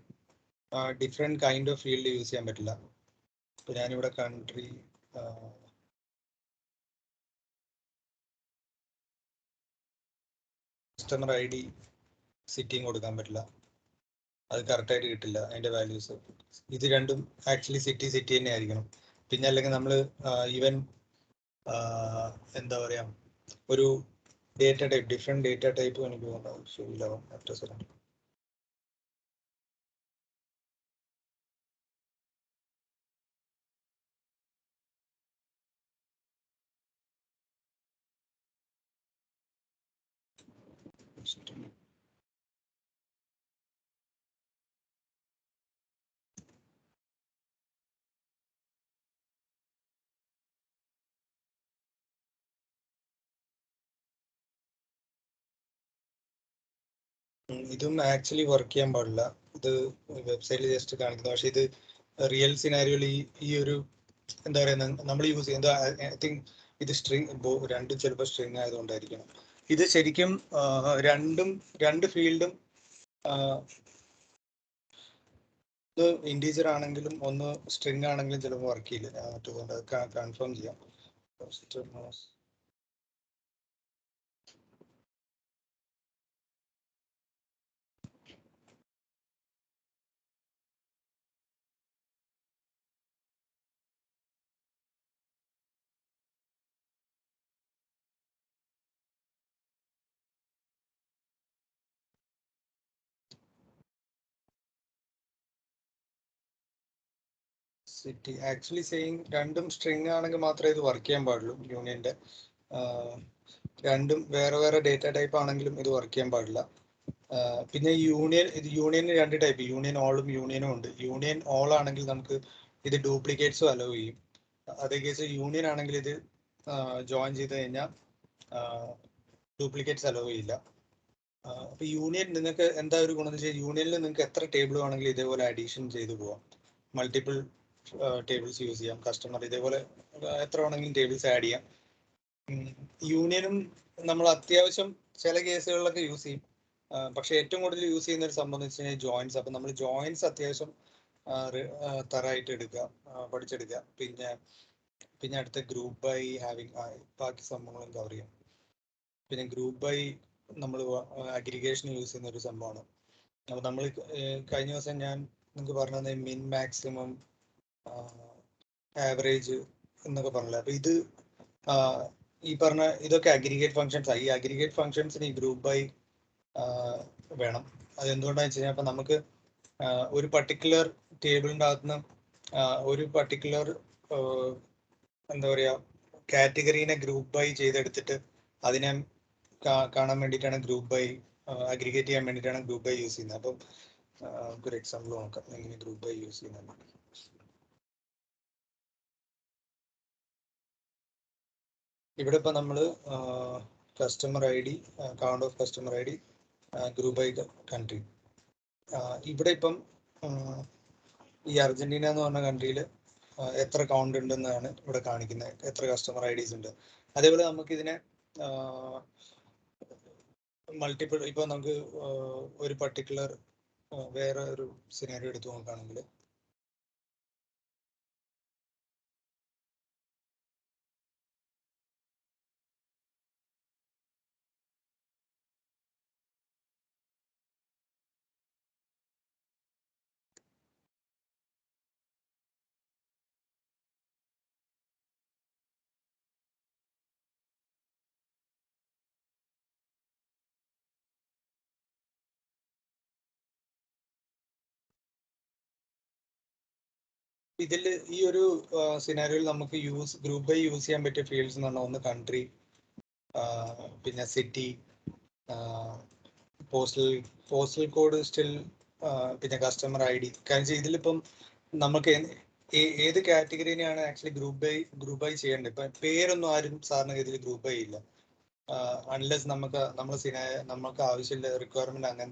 different kind of field use ചെയ്യാൻ പറ്റില്ല. ഇപ്പൊ ഞാനിവിടെ കൺട്രി കസ്റ്റമർ ഐ ഡി സിറ്റിയും കൊടുക്കാൻ പറ്റില്ല. അത് കറക്റ്റായിട്ട് കിട്ടില്ല അതിന്റെ വാല്യൂസ്. ഇത് രണ്ടും ആക്ച്വലി സിറ്റി തന്നെ ആയിരിക്കണം. പിന്നെ അല്ലെങ്കിൽ നമ്മൾ ഈവൻ എന്താ പറയാ ഒരു data type different data type എനിക്ക് തോന്നുന്നു. ഇതും ആക്ച്വലി വർക്ക് ചെയ്യാൻ പാടില്ല. ഇത് വെബ്സൈറ്റിൽ ജസ്റ്റ് കാണിക്കുന്നു. പക്ഷെ ഇത് റിയൽ സിനാരിയോയിൽ ഈ ഒരു എന്താ പറയുക നമ്മൾ യൂസ് ചെയ്യുന്നത് ഐ തിങ്ക് ഇത് രണ്ടും ചിലപ്പോൾ സ്ട്രിങ് ആയതുകൊണ്ടായിരിക്കണം. ഇത് ശരിക്കും രണ്ട് ഫീൽഡും ഒന്ന് ഇൻറ്റീജർ ആണെങ്കിലും ഒന്ന് സ്ട്രിങ് ആണെങ്കിലും ചിലപ്പോൾ വർക്ക് ചെയ്യില്ല. അതുകൊണ്ട് കൺഫേം ചെയ്യാം. സിറ്റി ആക്ച്വലി സെയിം രണ്ടും സ്ട്രിങ് ആണെങ്കിൽ മാത്രമേ ഇത് വർക്ക് ചെയ്യാൻ പാടുള്ളൂ. യൂണിയന്റെ രണ്ടും വേറെ വേറെ ഡേറ്റ ടൈപ്പ് ആണെങ്കിലും ഇത് വർക്ക് ചെയ്യാൻ പാടില്ല. പിന്നെ യൂണിയന് രണ്ട് ടൈപ്പ്, യൂണിയൻ ഓളും യൂണിയനും ഉണ്ട്. യൂണിയൻ ഓൾ ആണെങ്കിൽ നമുക്ക് ഇത് ഡ്യൂപ്ലിക്കേറ്റ്സും അലോ ചെയ്യും. അതേ കേസ് യൂണിയൻ ആണെങ്കിൽ ഇത് ജോയിൻ ചെയ്ത് കഴിഞ്ഞാൽ ഡ്യൂപ്ലിക്കേറ്റ്സ് അലോ ചെയ്യില്ല. അപ്പൊ യൂണിയൻ നിങ്ങൾക്ക് എന്താ ഒരു ഗുണം എന്ന് വെച്ചാൽ യൂണിയനിൽ നിങ്ങൾക്ക് എത്ര ടേബിൾ വേണമെങ്കിലും ഇതേപോലെ അഡീഷൻ ചെയ്ത് പോവാം. മൾട്ടിപ്പിൾ ടേബിൾസ് യൂസ് ചെയ്യാം. കസ്റ്റമർ ഇതേപോലെ എത്ര വേണമെങ്കിലും ടേബിൾസ് ആഡ് ചെയ്യാം. യൂണിയനും നമ്മൾ അത്യാവശ്യം ചില കേസുകളിലൊക്കെ യൂസ് ചെയ്യും. പക്ഷെ ഏറ്റവും കൂടുതൽ യൂസ് ചെയ്യുന്ന ഒരു സംഭവം എന്ന് വെച്ച് കഴിഞ്ഞാൽ ജോയിൻസ്. അപ്പൊ നമ്മൾ ജോയിൻസ് അത്യാവശ്യം തറായിട്ട് എടുക്കുക, പഠിച്ചെടുക്കുക. പിന്നെ അടുത്ത ഗ്രൂപ്പ് ബൈ ഹാവിങ്, ബാക്കി സംഭവങ്ങളും കവർ ചെയ്യാം. പിന്നെ ഗ്രൂപ്പ് ബൈ നമ്മൾ അഗ്രിഗേഷൻ യൂസ് ചെയ്യുന്ന ഒരു സംഭവമാണ്. അപ്പൊ നമ്മൾ കഴിഞ്ഞ ദിവസം ഞാൻ നിങ്ങൾക്ക് പറഞ്ഞത് മിൻ, മാക്സിമം, ആവറേജ് എന്നൊക്കെ പറഞ്ഞില്ല. അപ്പൊ ഇത് ഈ പറഞ്ഞ ഇതൊക്കെ അഗ്രിഗേറ്റ് ഫങ്ഷൻസ്. ഈ അഗ്രിഗേറ്റ് ഫങ്ഷൻസിന് ഈ ഗ്രൂപ്പ് ബൈ വേണം. അതെന്തുകൊണ്ടാണെന്ന് വെച്ച് കഴിഞ്ഞാൽ, അപ്പൊ നമുക്ക് ഒരു പർട്ടിക്കുലർ ടേബിളിൻ്റെ അകത്തുനിന്ന് ഒരു പർട്ടിക്കുലർ എന്താ പറയുക കാറ്റഗറീനെ ഗ്രൂപ്പ് ബൈ ചെയ്തെടുത്തിട്ട് അതിനെ കാണാൻ വേണ്ടിയിട്ടാണ് ഗ്രൂപ്പ് ബൈ, അഗ്രിഗേറ്റ് ചെയ്യാൻ വേണ്ടിയിട്ടാണ് ഗ്രൂപ്പ് ബൈ യൂസ് ചെയ്യുന്നത്. അപ്പം നമുക്കൊരു എക്സാമ്പിൾ നോക്കാം എങ്ങനെ ഗ്രൂപ്പ് ബൈ യൂസ് ചെയ്യുന്നത്. ഇവിടെ ഇപ്പം നമ്മൾ customer I D, count of customer I D, group by country. ഇവിടെ ഇപ്പം ഈ അർജന്റീന എന്ന് പറഞ്ഞ കൺട്രിയിൽ എത്ര കൗണ്ട് ഉണ്ടെന്നാണ് ഇവിടെ കാണിക്കുന്നത്, എത്ര കസ്റ്റമർ ഐ ഡീസ് ഉണ്ട്. അതേപോലെ നമുക്ക് ഇതിനെ മൾട്ടിപ്പിൾ, ഇപ്പൊ നമുക്ക് ഒരു പർട്ടിക്കുലർ വേറെ ഒരു സിനാരിയോ എടുത്ത് നോക്കുകയാണെങ്കിൽ ഇതിൽ ഈ ഒരു സിനാരിയോയിൽ നമുക്ക് ഗ്രൂപ്പ് ബൈ യൂസ് ചെയ്യാൻ പറ്റിയ ഫീൽഡ്സ് എന്ന് പറഞ്ഞാൽ ഒന്ന് കൺട്രി, പിന്നെ സിറ്റി, പോസ്റ്റൽ കോഡ് സ്റ്റിൽ, പിന്നെ കസ്റ്റമർ ഐ ഡി. കാരണം ഇതിലിപ്പം നമുക്ക് ഏത് കാറ്റഗറിനെയാണ് ആക്ച്വലി ഗ്രൂപ്പ് ബൈ ചെയ്യേണ്ടത്. ഇപ്പൊ പേരൊന്നും ആരും സാറിന് ഇതിൽ ഗ്രൂപ്പ് ബൈ ഇല്ല, അൺലെസ് നമുക്ക് ആവശ്യമില്ല റിക്വയർമെന്റ്,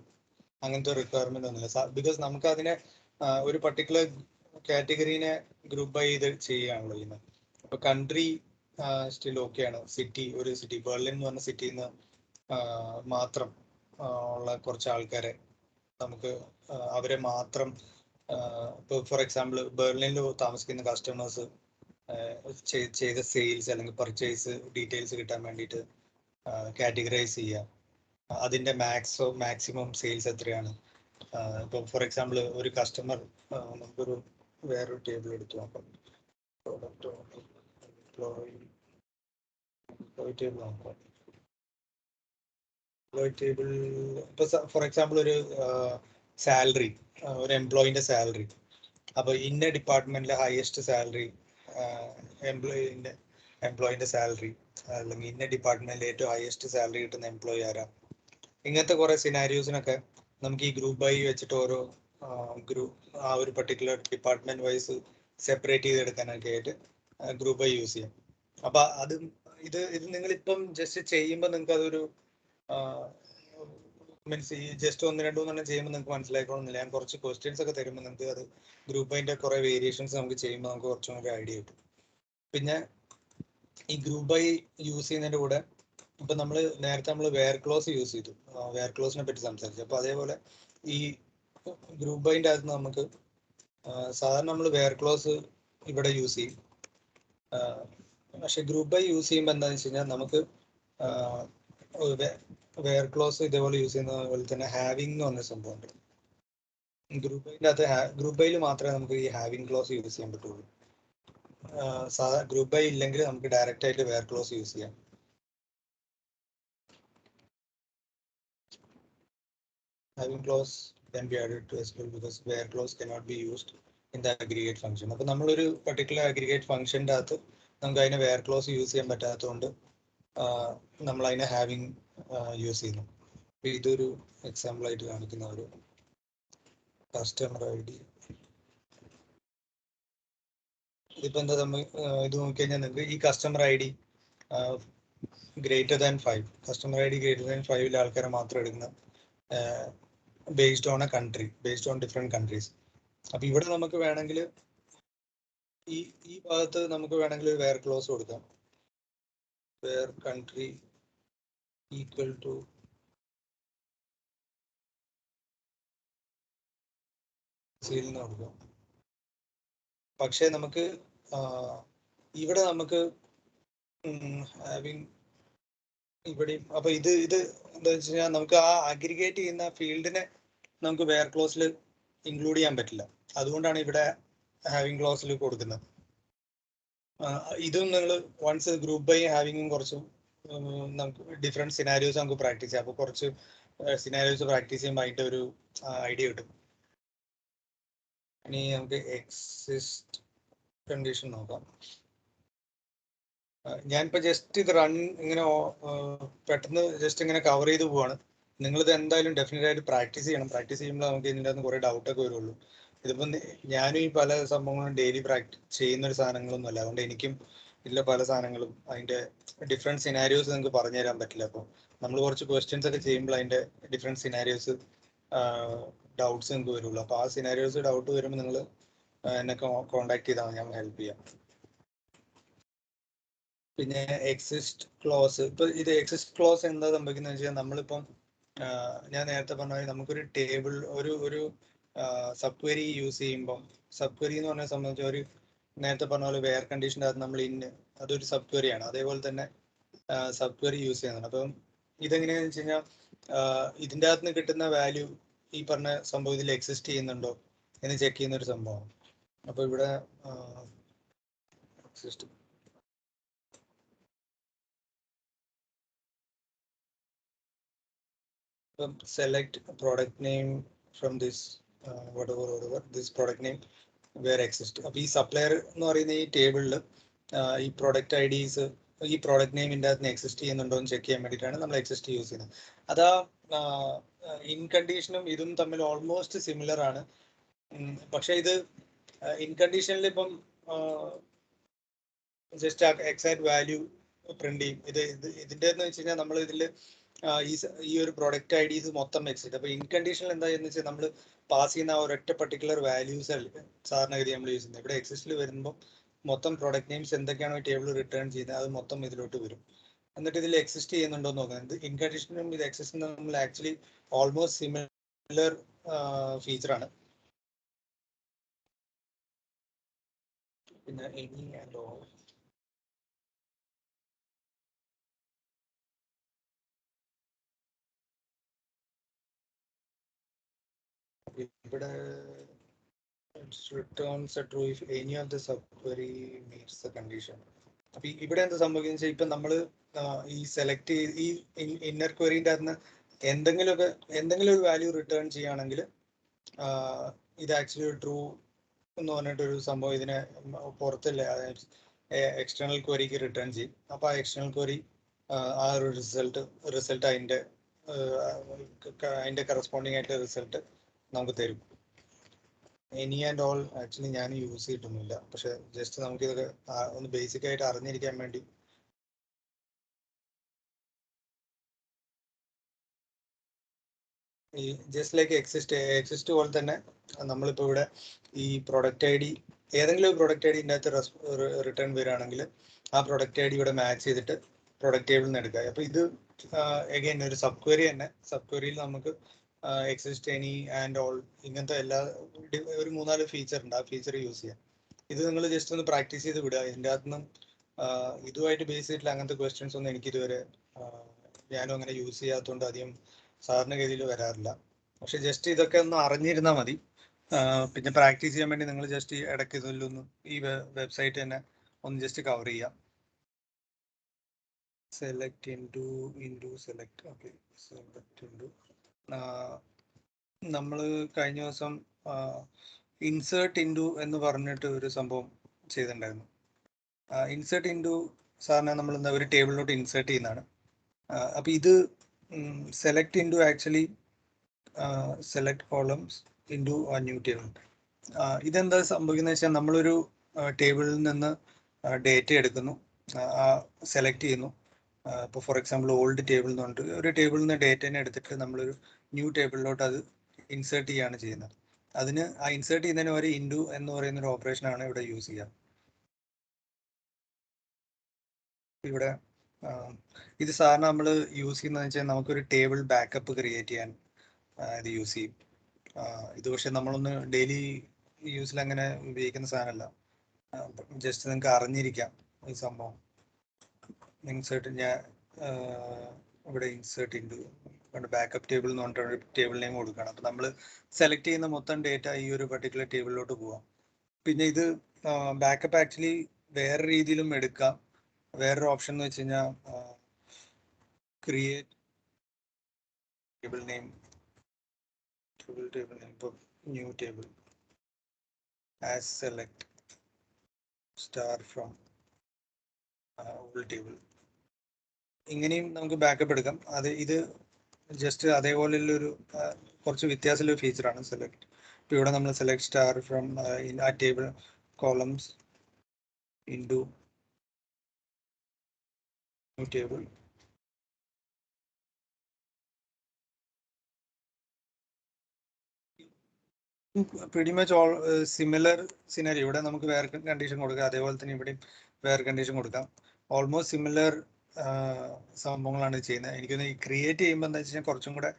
അങ്ങനത്തെ റിക്വയർമെന്റ് ഒന്നുമില്ല. ബിക്കോസ് നമുക്ക് അതിനെ ഒരു പർട്ടിക്കുലർ കാറ്റഗറീനെ ഗ്രൂപ്പ് ബൈ ചെയ്ത് ചെയ്യുകയാണല്ലോ ചെയ്യുന്നത്. അപ്പൊ കൺട്രി സ്റ്റിൽ ഓക്കെയാണ്. ഒരു സിറ്റി ബെർലിൻ എന്ന് പറഞ്ഞ സിറ്റിയിൽ നിന്ന് മാത്രം ഉള്ള കുറച്ച് ആൾക്കാരെ നമുക്ക് അവരെ മാത്രം, ഇപ്പോൾ ഫോർ എക്സാമ്പിൾ ബെർലിനിൽ താമസിക്കുന്ന കസ്റ്റമേഴ്സ് ചെയ്ത സെയിൽസ് അല്ലെങ്കിൽ പർച്ചേസ് ഡീറ്റെയിൽസ് കിട്ടാൻ വേണ്ടിയിട്ട് കാറ്റഗറൈസ് ചെയ്യുക. അതിന്റെ മാക്സിമം സെയിൽസ് എത്രയാണ്. ഇപ്പൊ ഫോർ എക്സാമ്പിൾ ഒരു കസ്റ്റമർ, നമുക്കൊരു വേറൊരു ടേബിൾ എടുത്തു നോക്കാം. പ്രോഡക്റ്റ് എംപ്ലോയി ടേബിൾ നോക്കാം. എംപ്ലോയി ടേബിൾ ഇപ്പൊ ഫോർ എക്സാമ്പിൾ ഒരു സാലറി, ഒരു എംപ്ലോയിന്റെ സാലറി. അപ്പൊ ഇന്ന ഡിപ്പാർട്ട്മെന്റിലെ ഹയസ്റ്റ് സാലറി എംപ്ലോയിന്റെ സാലറി, അല്ലെങ്കിൽ ഇന്ന ഡിപ്പാർട്ട്മെന്റിലെ ഏറ്റവും ഹയസ്റ്റ് സാലറി കിട്ടുന്ന എംപ്ലോയി ആരാ. ഇങ്ങനത്തെ കുറെ സിനാരിയോസിനൊക്കെ നമുക്ക് ഈ ഗ്രൂപ്പ് ബൈ വെച്ചിട്ട് ഓരോ ആ ഒരു പർട്ടിക്കുലർ ഡിപ്പാർട്ട്മെന്റ് വൈസ് സെപ്പറേറ്റ് ചെയ്തെടുക്കാനൊക്കെ ആയിട്ട് ഗ്രൂപ്പ് ബൈ യൂസ് ചെയ്യാം. അപ്പൊ ഇത് നിങ്ങളിപ്പം ജസ്റ്റ് ചെയ്യുമ്പോൾ നിങ്ങൾക്ക് അതൊരു മീൻസ് ഈ ജസ്റ്റ് 1-2 ചെയ്യുമ്പോൾ നിങ്ങൾക്ക് മനസ്സിലായിക്കോളുന്നില്ല. ഞാൻ കുറച്ച് ക്വസ്റ്റ്യൻസ് ഒക്കെ തരുമ്പോൾ നിങ്ങൾക്ക് അത് ഗ്രൂപ്പ് ബൈന്റെ കുറെ വേരിയേഷൻസ് നമുക്ക് ചെയ്യുമ്പോൾ നമുക്ക് കുറച്ചും കൂടി ഐഡിയ കിട്ടും. പിന്നെ ഈ ഗ്രൂപ്പ് ബൈ യൂസ് ചെയ്യുന്നതിന്റെ കൂടെ ഇപ്പൊ നേരത്തെ നമ്മൾ വെയർ ക്ലോസ് യൂസ് ചെയ്തു, വെയർ ക്ലോസിനെ പറ്റി സംസാരിച്ചു. അപ്പൊ അതേപോലെ ഈ ഗ്രൂപ്പ് ബൈന്റെ അകത്ത് നമുക്ക് സാധാരണ നമ്മൾ വെയർ ക്ലോസ് ഇവിടെ യൂസ് ചെയ്യും. പക്ഷെ ഗ്രൂപ്പ് ബൈ യൂസ് ചെയ്യുമ്പോൾ എന്താണെന്ന് വെച്ച് കഴിഞ്ഞാൽ നമുക്ക് വെയർ ക്ലോസ് ഇതേപോലെ യൂസ് ചെയ്യുന്ന പോലെ തന്നെ ഹാവിംഗ് എന്ന് പറഞ്ഞ സംഭവമുണ്ട്. ഗ്രൂപ്പ് ബൈയിൽ മാത്രമേ നമുക്ക് ഈ ഹാവിംഗ് ക്ലോസ് യൂസ് ചെയ്യാൻ പറ്റുള്ളൂ. ഗ്രൂപ്പ് ബൈ ഇല്ലെങ്കിൽ നമുക്ക് ഡയറക്റ്റ് ആയിട്ട് വെയർ ക്ലോസ് യൂസ് ചെയ്യാം. Having clause can be added to SQL because where clause cannot be used in the aggregate function. അപ്പോൾ നമ്മളൊരു പർട്ടിക്കുലർ അഗ്രിഗേറ്റ് ഫംഗ്ഷൻ്റെ അകത്ത് നമുക്ക് അതിനെ വെയർ ക്ലോസ് യൂസ് ചെയ്യാൻ പറ്റാത്തതുകൊണ്ട് നമ്മൾ അതിനെ ഹാവിംഗ് യൂസ് ചെയ്യുന്നു. ഇതൊരു എക്സാമ്പിൾ ആയിട്ട് കാണിക്കുന്ന ഒരു കസ്റ്റമർ ഐ ഡി. ഇതിപ്പോ എന്താ നമ്മൾ ഇത് നോക്കിക്കഴിഞ്ഞാൽ നിങ്ങൾക്ക് ഈ customer I D greater than 5, customer I D greater than 5 ആൾക്കാരെ മാത്രം എടുക്കുന്ന based on a country, based on different countries. അപ്പൊ ഇവിടെ നമുക്ക് വേണമെങ്കിൽ ഈ ഭാഗത്ത് നമുക്ക് വേണമെങ്കിൽ വേർ ക്ലോസ് കൊടുക്കാം. Where country equal to seal എന്ന് കൊടുക്കാം. പക്ഷേ നമുക്ക് ഇവിടെ നമുക്ക് ഹാവിങ് ഇവിടെയും അപ്പൊ ഇത് എന്താ വെച്ച് കഴിഞ്ഞാൽ നമുക്ക് ആ അഗ്രിഗേറ്റ് ചെയ്യുന്ന ഫീൽഡിനെ നമുക്ക് വേർ ക്ലോസിൽ ഇൻക്ലൂഡ് ചെയ്യാൻ പറ്റില്ല. അതുകൊണ്ടാണ് ഇവിടെ ഹാവിങ് ക്ലോസിൽ കൊടുക്കുന്നത്. ഇതും നിങ്ങൾ വൺസ് ഗ്രൂപ്പ് ബൈ ഹാവിങ്ങും കുറച്ച് നമുക്ക് ഡിഫറെന്റ് സിനാരിയോസ് നമുക്ക് പ്രാക്ടീസ് ചെയ്യാം. അപ്പോൾ കുറച്ച് സിനാരിയോസ് പ്രാക്ടീസ് ചെയ്യുമ്പോൾ അതിൻ്റെ ഒരു ഐഡിയ കിട്ടും. ഇനി നമുക്ക് എക്സിസ്റ്റ് കണ്ടീഷൻ നോക്കാം. ഞാനിപ്പോൾ ജസ്റ്റ് ഇത് റൺ ഇങ്ങനെ പെട്ടെന്ന് ജസ്റ്റ് ഇങ്ങനെ കവർ ചെയ്ത് പോവാണ്. നിങ്ങളിത് എന്തായാലും ഡെഫിനറ്റ് ആയിട്ട് പ്രാക്ടീസ് ചെയ്യണം. പ്രാക്ടീസ് ചെയ്യുമ്പോൾ നമുക്ക് ഇതിൻ്റെ അകത്ത് കുറേ ഡൗട്ടൊക്കെ വരുള്ളൂ. ഇതിപ്പം ഞാനും ഈ പല സംഭവങ്ങളും ഡെയിലി പ്രാക്ടീസ് ചെയ്യുന്ന ഒരു സാധനങ്ങളൊന്നും അല്ല. അതുകൊണ്ട് എനിക്കും ഇതിലെ പല സാധനങ്ങളും അതിൻ്റെ ഡിഫറെൻറ്റ് സിനാരിയോസ് നിങ്ങൾക്ക് പറഞ്ഞു തരാൻ പറ്റില്ല. അപ്പോൾ നമ്മൾ കുറച്ച് ക്വസ്റ്റ്യൻസ് ഒക്കെ ചെയ്യുമ്പോൾ അതിൻ്റെ ഡിഫറെൻറ്റ് സിനാരിയോസ് ഡൗട്ട്സ് നിങ്ങൾക്ക് വരുള്ളൂ. അപ്പോൾ ആ സിനാരിയോസ് ഡൗട്ട് വരുമ്പോൾ നിങ്ങൾ എന്നെ കോൺടാക്ട് ചെയ്താൽ ഞാൻ ഹെൽപ്പ് ചെയ്യാം. പിന്നെ എക്സിസ്റ്റ് ക്ലോസ്, ഇപ്പൊ ഇത് എക്സിസ്റ്റ് ക്ലോസ് എന്താ സംഭവിക്കുന്നത് വെച്ചാൽ നമ്മളിപ്പം ഞാൻ നേരത്തെ പറഞ്ഞ നമുക്കൊരു ടേബിൾ ഒരു സബ് ക്വരി യൂസ് ചെയ്യുമ്പോൾ, സബ് ക്വരി എന്ന് പറഞ്ഞ സംബന്ധിച്ച് ഒരു നേരത്തെ പറഞ്ഞ പോലെ വെയർ കണ്ടീഷൻ്റെ അകത്ത് നമ്മൾ അതൊരു സബ് ക്വരിയാണ്. അതേപോലെ തന്നെ സബ് ക്വരി യൂസ് ചെയ്യുന്നുണ്ട്. അപ്പം ഇതെങ്ങനെയാണെന്ന് വെച്ച് കഴിഞ്ഞാൽ ഇതിൻ്റെ അകത്ത് നിന്ന് കിട്ടുന്ന വാല്യൂ ഈ പറഞ്ഞ സംഭവം ഇതിൽ എക്സിസ്റ്റ് ചെയ്യുന്നുണ്ടോ എന്ന് ചെക്ക് ചെയ്യുന്ന ഒരു സംഭവമാണ്. അപ്പോൾ ഇവിടെ exist select product name from this whatever this product name where exist. അപ്പോൾ ഈ സപ്ലയർ എന്ന് പറയുന്ന ഈ ടേബിളിൽ ഈ പ്രൊഡക്റ്റ് ഐ ഡീസ് ഈ പ്രോഡക്റ്റ് നെയിമിൻ്റെ അകത്ത് എക്സിസ്റ്റ് ചെയ്യുന്നുണ്ടോ എന്ന് ചെക്ക് ചെയ്യാൻ വേണ്ടിയിട്ടാണ് നമ്മൾ എക്സിസ്റ്റ് യൂസ് ചെയ്യുന്നത്. അതാ ഇൻ കണ്ടീഷനും ഇതും തമ്മിൽ ഓൾമോസ്റ്റ് സിമിലർ ആണ്. പക്ഷെ ഇത് ഇൻ കണ്ടീഷനിൽ ഇപ്പം ജസ്റ്റ് എക്സാക്ട് വാല്യൂ പ്രിന്റ് ചെയ്യും. ഇതിൻ്റെ എന്ന് വെച്ച് കഴിഞ്ഞാൽ നമ്മൾ ഇതിൽ ഈ ഒരു പ്രൊഡക്റ്റ് ഐ ഡീസ് മൊത്തം എക്സിസ്റ്റ്. അപ്പോൾ ഇൻ കണ്ടീഷനിൽ എന്താണെന്ന് വെച്ചാൽ നമ്മൾ പാസ് ചെയ്യുന്ന ഒരൊറ്റ പർട്ടിക്കുലർ വാല്യൂസ് അല്ല സാധാരണഗതി നമ്മൾ യൂസ് ചെയ്യുന്നത്. ഇവിടെ എക്സിസ്റ്റിൽ വരുമ്പോൾ മൊത്തം പ്രൊഡക്റ്റ് നെയിംസ് എന്തൊക്കെയാണോ ടേബിൾ റിട്ടേൺ ചെയ്യുന്നത് അത് മൊത്തം ഇതിലോട്ട് വരും. എന്നിട്ട് ഇതിൽ എക്സിസ്റ്റ് ചെയ്യുന്നുണ്ടോ എന്ന് നോക്കുന്നത്. ഇൻ കണ്ടീഷനും ഇത് എക്സിസ്റ്റ് നമ്മൾ ആക്ച്വലി ഓൾമോസ്റ്റ് സിമിലർ ഫീച്ചറാണ്. പിന്നെ എനി ആൻഡ് ഓൾ ഇവിടെ returns a true if any of the subquery meets the condition. അപ്പൊ ഇവിടെ എന്താ സംഭവിക്കുന്നത് വെച്ചാൽ ഇപ്പൊ നമ്മൾ ഈ സെലക്ട് ഈ ഇന്നർ ക്വരീൻ്റെ അകത്ത് എന്തെങ്കിലും ഒരു വാല്യൂ റിട്ടേൺ ചെയ്യുകയാണെങ്കിൽ ഇത് ആക്ച്വലി ട്രൂ എന്ന് പറഞ്ഞിട്ടൊരു സംഭവം ഇതിനെ പുറത്തില്ല എക്സ്റ്റേണൽ ക്വറിക്ക് റിട്ടേൺ ചെയ്യും. അപ്പോൾ ആ എക്സ്റ്റേണൽ ക്വറി ആ ഒരു റിസൾട്ട് അതിന്റെ കറസ്പോണ്ടിങ് ആയിട്ട് റിസൾട്ട് നമുക്ക് തരും. എനി ആൻഡ് ഓൾ ആക്ച്വലി ഞാൻ യൂസ് ചെയ്തിട്ടൊന്നുമില്ല. പക്ഷെ ജസ്റ്റ് നമുക്ക് ഇതൊക്കെ ഒന്ന് ബേസിക് ആയിട്ട് അറിഞ്ഞിരിക്കാൻ വേണ്ടി ഈ ജസ്റ്റ് ലൈക്ക് എക്സിസ്റ്റ് പോലെ തന്നെ നമ്മളിപ്പോൾ ഇവിടെ ഈ പ്രൊഡക്റ്റ് ഐ ഡി ഏതെങ്കിലും ഒരു പ്രൊഡക്റ്റ് ഐ ഡി ഇതിൻ്റെ അകത്ത് റിട്ടേൺ വരികയാണെങ്കിൽ ആ പ്രൊഡക്റ്റ് ഐ ഡി ഇവിടെ മാച്ച് ചെയ്തിട്ട് പ്രൊഡക്റ്റ് ടേബിളിൽ നിന്ന് എടുക്കുക. അപ്പോൾ ഇത് എഗെയിൻ ഒരു സബ് ക്വറി തന്നെ. സബ് ക്വറിയിൽ നമുക്ക് എക്സിസ്റ്റ് എനി ആൻഡ് ഓൾ ഇങ്ങനത്തെ എല്ലാ ഒരു 3-4 ഫീച്ചർ ഉണ്ട്. ആ ഫീച്ചർ യൂസ് ചെയ്യാം. ഇത് നിങ്ങൾ ജസ്റ്റ് ഒന്ന് പ്രാക്ടീസ് ചെയ്ത് വിടുക. ഇതിൻ്റെ അകത്തുനിന്നും ഇതുമായിട്ട് ബേസ് ചെയ്തിട്ടുള്ള അങ്ങനത്തെ ക്വസ്റ്റ്യൻസ് ഒന്നും എനിക്കിതുവരെ ഞാനും അങ്ങനെ യൂസ് ചെയ്യാത്തതുകൊണ്ട് അധികം സാധാരണഗതിയിൽ വരാറില്ല. പക്ഷെ ജസ്റ്റ് ഇതൊക്കെ ഒന്ന് അറിഞ്ഞിരുന്നാൽ മതി. പിന്നെ പ്രാക്ടീസ് ചെയ്യാൻ വേണ്ടി നിങ്ങൾ ജസ്റ്റ് ഇടയ്ക്ക് ഇതിലൊന്ന് ഈ വെബ്സൈറ്റ് തന്നെ ഒന്ന് ജസ്റ്റ് കവർ ചെയ്യാം. Select into select. Okay, select into നമ്മൾ കഴിഞ്ഞ ദിവസം ഇൻസേർട്ട് ഇൻറ്റു എന്ന് പറഞ്ഞിട്ട് ഒരു സംഭവം ചെയ്തിട്ടുണ്ടായിരുന്നു. ഇൻസേർട്ട് ഇൻറ്റു സാറിന് നമ്മൾ എന്താ ഒരു ടേബിളിലോട്ട് ഇൻസേർട്ട് ചെയ്യുന്നതാണ്. അപ്പം ഇത് select into actually select columns into a new table. ഇതെന്താ സംഭവിക്കുന്നത് വെച്ചാൽ നമ്മളൊരു ടേബിളിൽ നിന്ന് ഡേറ്റ എടുക്കുന്നു, സെലക്ട് ചെയ്യുന്നു. ഇപ്പോൾ ഫോർ എക്സാമ്പിൾ ഓൾഡ് ടേബിൾ എന്ന് പറഞ്ഞിട്ട് ഒരു ടേബിളിൽ നിന്ന് ഡേറ്റനെ എടുത്തിട്ട് നമ്മളൊരു ന്യൂ ടേബിളിലോട്ട് അത് ഇൻസേർട്ട് ചെയ്യുകയാണ് ചെയ്യുന്നത്. അതിന് ആ ഇൻസേർട്ട് ചെയ്യുന്നതിന് വരെ ഇൻഡു എന്ന് പറയുന്ന ഒരു ഓപ്പറേഷൻ ആണ് ഇവിടെ യൂസ് ചെയ്യുക. ഇവിടെ ഇത് സാധാരണ നമ്മൾ യൂസ് ചെയ്യുന്നതെന്ന് വെച്ചാൽ നമുക്കൊരു ടേബിൾ ബാക്കപ്പ് ക്രിയേറ്റ് ചെയ്യാൻ ഇത് യൂസ് ചെയ്യും. ഇത് പക്ഷെ നമ്മളൊന്ന് ഡെയിലി യൂസിൽ അങ്ങനെ ഉപയോഗിക്കുന്ന സാധനമല്ല. ജസ്റ്റ് നിങ്ങൾക്ക് അറിഞ്ഞിരിക്കാം ഈ സംഭവം. ഇൻസേർട്ട് ഞാൻ ഇവിടെ ഇൻസേർട്ട് ഇൻഡു ബാക്കപ്പ് ടേബിൾ എന്ന് പറഞ്ഞിട്ട് ടേബിൾ നെയിം കൊടുക്കുകയാണ്. അപ്പം നമ്മൾ സെലക്ട് ചെയ്യുന്ന മൊത്തം ഡേറ്റ ഈ ഒരു പർട്ടിക്കുലർ ടേബിളിലോട്ട് പോവാം. പിന്നെ ഇത് ബാക്കപ്പ് ആക്ച്വലി വേറെ രീതിയിലും എടുക്കാം. വേറൊരു ഓപ്ഷൻ എന്ന് വെച്ച് കഴിഞ്ഞാൽ ക്രിയേറ്റ് ടേബിൾ നെയിം ഇപ്പോൾ new table as select star from old table. ഇങ്ങനെയും നമുക്ക് ബാക്കപ്പ് എടുക്കാം. ഇത് ജസ്റ്റ് അതേപോലെയുള്ളൊരു കുറച്ച് വ്യത്യാസമുള്ള ഫീച്ചറാണ് സെലക്ട്. ഇപ്പോൾ ഇവിടെ നമ്മൾ സെലക്ട് സ്റ്റാർ ഫ്രം ആ table columns into new table. pretty much all similar scenario. ഇവിടെ നമുക്ക് വേറെ കണ്ടീഷൻ കൊടുക്കാം, അതേപോലെ തന്നെ ഇവിടെ വേറെ കണ്ടീഷൻ കൊടുക്കാം. ഓൾമോസ്റ്റ് സിമിലർ സംഭവങ്ങളാണ് ചെയ്യുന്നത്. എനിക്കൊന്ന് ക്രിയേറ്റ് ചെയ്യുമ്പോൾ എന്താ വെച്ചാൽ കുറച്ചും കൂടെ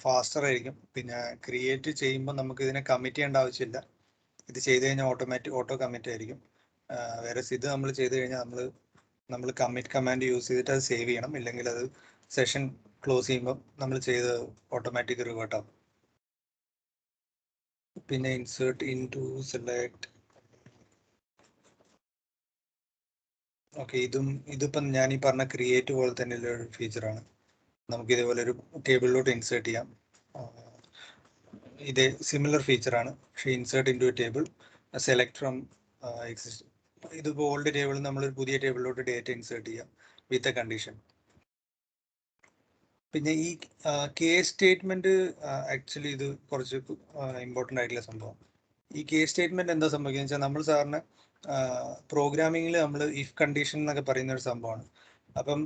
ഫാസ്റ്റർ ആയിരിക്കും. പിന്നെ ക്രിയേറ്റ് ചെയ്യുമ്പോൾ നമുക്ക് ഇതിനെ കമ്മിറ്റ് ചെയ്യേണ്ട ആവശ്യമില്ല. ഇത് ചെയ്ത് കഴിഞ്ഞാൽ ഓട്ടോ കമ്മിറ്റ് ആയിരിക്കും. വേറെ ഇത് നമ്മൾ ചെയ്ത് കഴിഞ്ഞാൽ നമ്മൾ കമ്മിറ്റ് കമാൻഡ് യൂസ് ചെയ്തിട്ട് അത് സേവ് ചെയ്യണം. ഇല്ലെങ്കിൽ അത് സെഷൻ ക്ലോസ് ചെയ്യുമ്പോൾ നമ്മൾ ചെയ്ത് ഓട്ടോമാറ്റിക് റിവേർട്ട് ആവും. പിന്നെ ഇൻസേർട്ട് ഇൻടു സെലക്ട്. ഓക്കെ, ഇതിപ്പം ഞാൻ ഈ പറഞ്ഞ ക്രിയേറ്റ് പോലെ തന്നെയുള്ള ഒരു ഫീച്ചറാണ്. നമുക്ക് ഇതേപോലെ ഒരു ടേബിളിലോട്ട് ഇൻസേർട്ട് ചെയ്യാം. ഇതേ സിമിലർ ഫീച്ചറാണ്, പക്ഷേ insert into A table select from exist. ഇതിപ്പോൾ ഓൾഡ് ടേബിളിൽ നമ്മളൊരു പുതിയ ടേബിളിലോട്ട് ഡേറ്റ ഇൻസേർട്ട് ചെയ്യാം വിത്ത് എ കണ്ടീഷൻ. പിന്നെ ഈ കേസ് സ്റ്റേറ്റ്മെന്റ് ആക്ച്വലി ഇത് കുറച്ച് ഇമ്പോർട്ടൻ്റ് ആയിട്ടുള്ള സംഭവം. ഈ കേസ് സ്റ്റേറ്റ്മെന്റ് എന്താ സംഭവിക്കുന്നത് വെച്ചാൽ നമ്മൾ സാറിന് പ്രോഗ്രാമിങ്ങിൽ നമ്മൾ ഇഫ് കണ്ടീഷൻ എന്നൊക്കെ പറയുന്ന ഒരു സംഭവമാണ്. അപ്പം